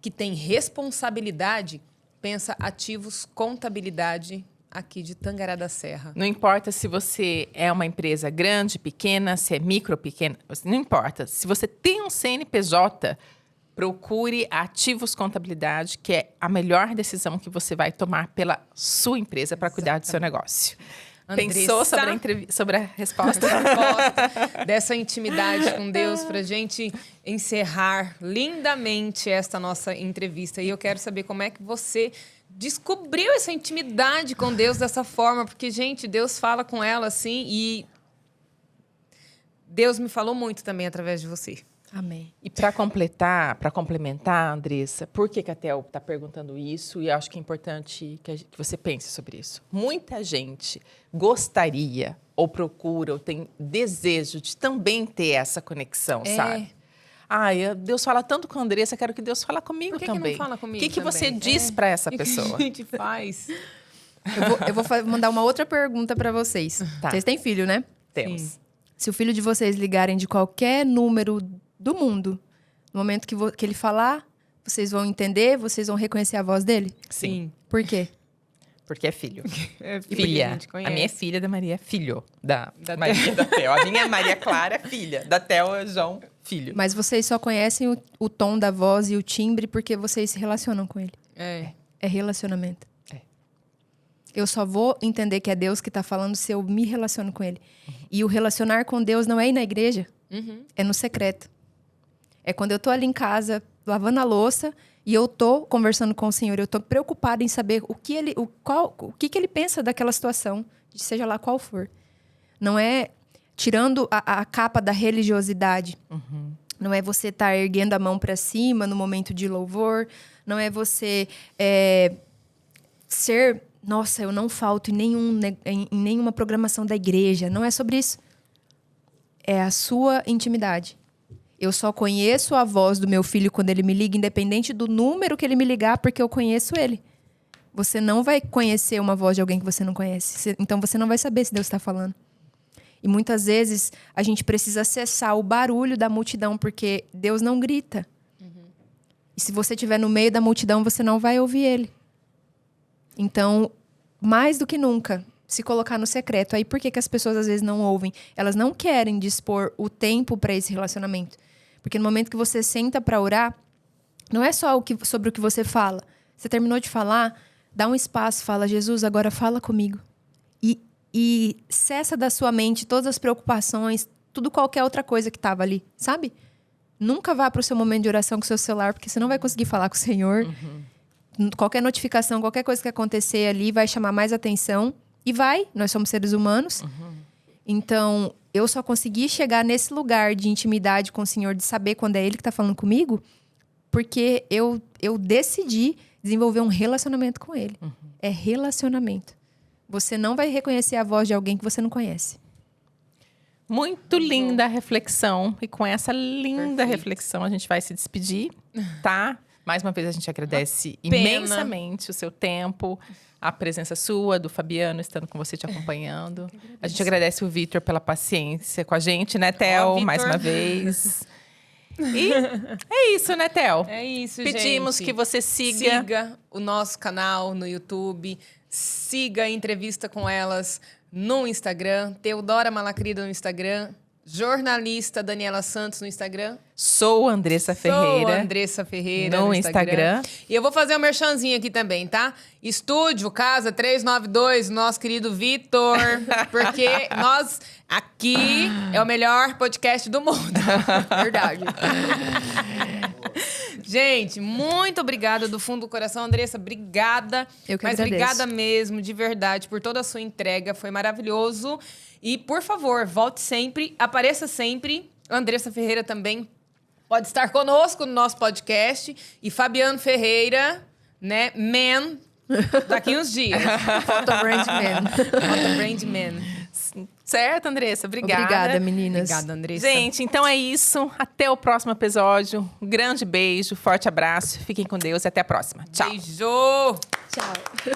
que tem responsabilidade, pensa Ativos Contabilidade aqui de Tangará da Serra. Não importa se você é uma empresa grande, pequena, se é micro, pequena, não importa. Se você tem um CNPJ, procure Ativos Contabilidade, que é a melhor decisão que você vai tomar pela sua empresa para cuidar do seu negócio. Pensou sobre a resposta? Dessa intimidade com Deus para a gente encerrar lindamente esta nossa entrevista. E eu quero saber como é que você descobriu essa intimidade com Deus dessa forma, porque, gente, Deus fala com ela assim e Deus me falou muito também através de você. Amém. E para complementar, Andressa, por que a Theo está perguntando isso? E eu acho que é importante que você pense sobre isso. Muita gente gostaria, ou procura, ou tem desejo de também ter essa conexão, sabe? Ai, Deus fala tanto com a Andressa, quero que Deus fale comigo Por que também. que não fala comigo O que você também? diz pra essa O que pessoa? a gente faz? Eu vou mandar uma outra pergunta pra vocês. Tá. Vocês têm filho, né? Temos. Sim. Se o filho de vocês ligarem de qualquer número do mundo, no momento que ele falar, vocês vão entender, vocês vão reconhecer a voz dele? Sim. Por quê? Porque é filho. É Filha. gente A minha é conhece. filha da Maria, filho. Da Da Maria e da Theo. A minha é Maria Clara, filha. Da Theo é João, filho. Mas vocês só conhecem o tom da voz e o timbre porque vocês se relacionam com ele. É. É relacionamento. É. Eu só vou entender que é Deus que tá falando se eu me relaciono com ele. E o relacionar com Deus não é ir na igreja, é no secreto. É quando eu tô ali em casa, lavando a louça, e eu tô conversando com o Senhor. Eu tô preocupada em saber o que ele pensa daquela situação, seja lá qual for. Não é tirando a capa da religiosidade. Não é você estar erguendo a mão para cima no momento de louvor. Não é você ser... Nossa, eu não falto em nenhuma programação da igreja. Não é sobre isso. É a sua intimidade. Eu só conheço a voz do meu filho quando ele me liga, independente do número que ele me ligar, porque eu conheço ele. Você não vai conhecer uma voz de alguém que você não conhece. Então, você não vai saber se Deus está falando. E muitas vezes, a gente precisa acessar o barulho da multidão, porque Deus não grita. E se você estiver no meio da multidão, você não vai ouvir ele. Então, mais do que nunca, se colocar no secreto. Aí, por que as pessoas às vezes não ouvem? Elas não querem dispor o tempo para esse relacionamento. Porque no momento que você senta para orar, não é só sobre o que você fala. Você terminou de falar, dá um espaço, fala, Jesus, agora fala comigo. E cessa da sua mente todas as preocupações, tudo qualquer outra coisa que estava ali, sabe? Nunca vá para o seu momento de oração com o seu celular, porque você não vai conseguir falar com o Senhor. Qualquer notificação, qualquer coisa que acontecer ali vai chamar mais atenção. E nós somos seres humanos. Então, eu só consegui chegar nesse lugar de intimidade com o Senhor, de saber quando é Ele que está falando comigo, porque eu decidi desenvolver um relacionamento com Ele. É relacionamento. Você não vai reconhecer a voz de alguém que você não conhece. Muito linda a reflexão. E com essa linda reflexão, a gente vai se despedir, tá? Mais uma vez, a gente agradece imensamente o seu tempo, a presença sua, do Fabiano, estando com você, te acompanhando. A gente agradece o Vitor pela paciência com a gente, né, Theo? Mais uma vez. E é isso, né, Theo? É isso, Pedimos gente. que você Siga o nosso canal no YouTube. Siga a entrevista com elas no Instagram. Teodora Malacrida no Instagram. Jornalista Daniela Santos no Instagram. Sou Andressa Ferreira. Sou Andressa Ferreira no no Instagram. E eu vou fazer um merchanzinho aqui também, tá? Estúdio Casa 392, nosso querido Vitor. Porque nós aqui é o melhor podcast do mundo. Verdade. Gente, muito obrigada do fundo do coração. Andressa, obrigada. Eu que Mas agradeço. obrigada mesmo, de verdade, por toda a sua entrega. Foi maravilhoso. E, por favor, volte sempre, apareça sempre. Andressa Ferreira também pode estar conosco no nosso podcast. E Fabiano Ferreira, né, man, daqui uns dias. Photo Brand Man. Foto Brand Man. Certo, Andressa? Obrigada. Obrigada, meninas. Obrigada, Andressa. Gente, então é isso. Até o próximo episódio. Um grande beijo, forte abraço. Fiquem com Deus e até a próxima. Tchau. Beijo! Tchau.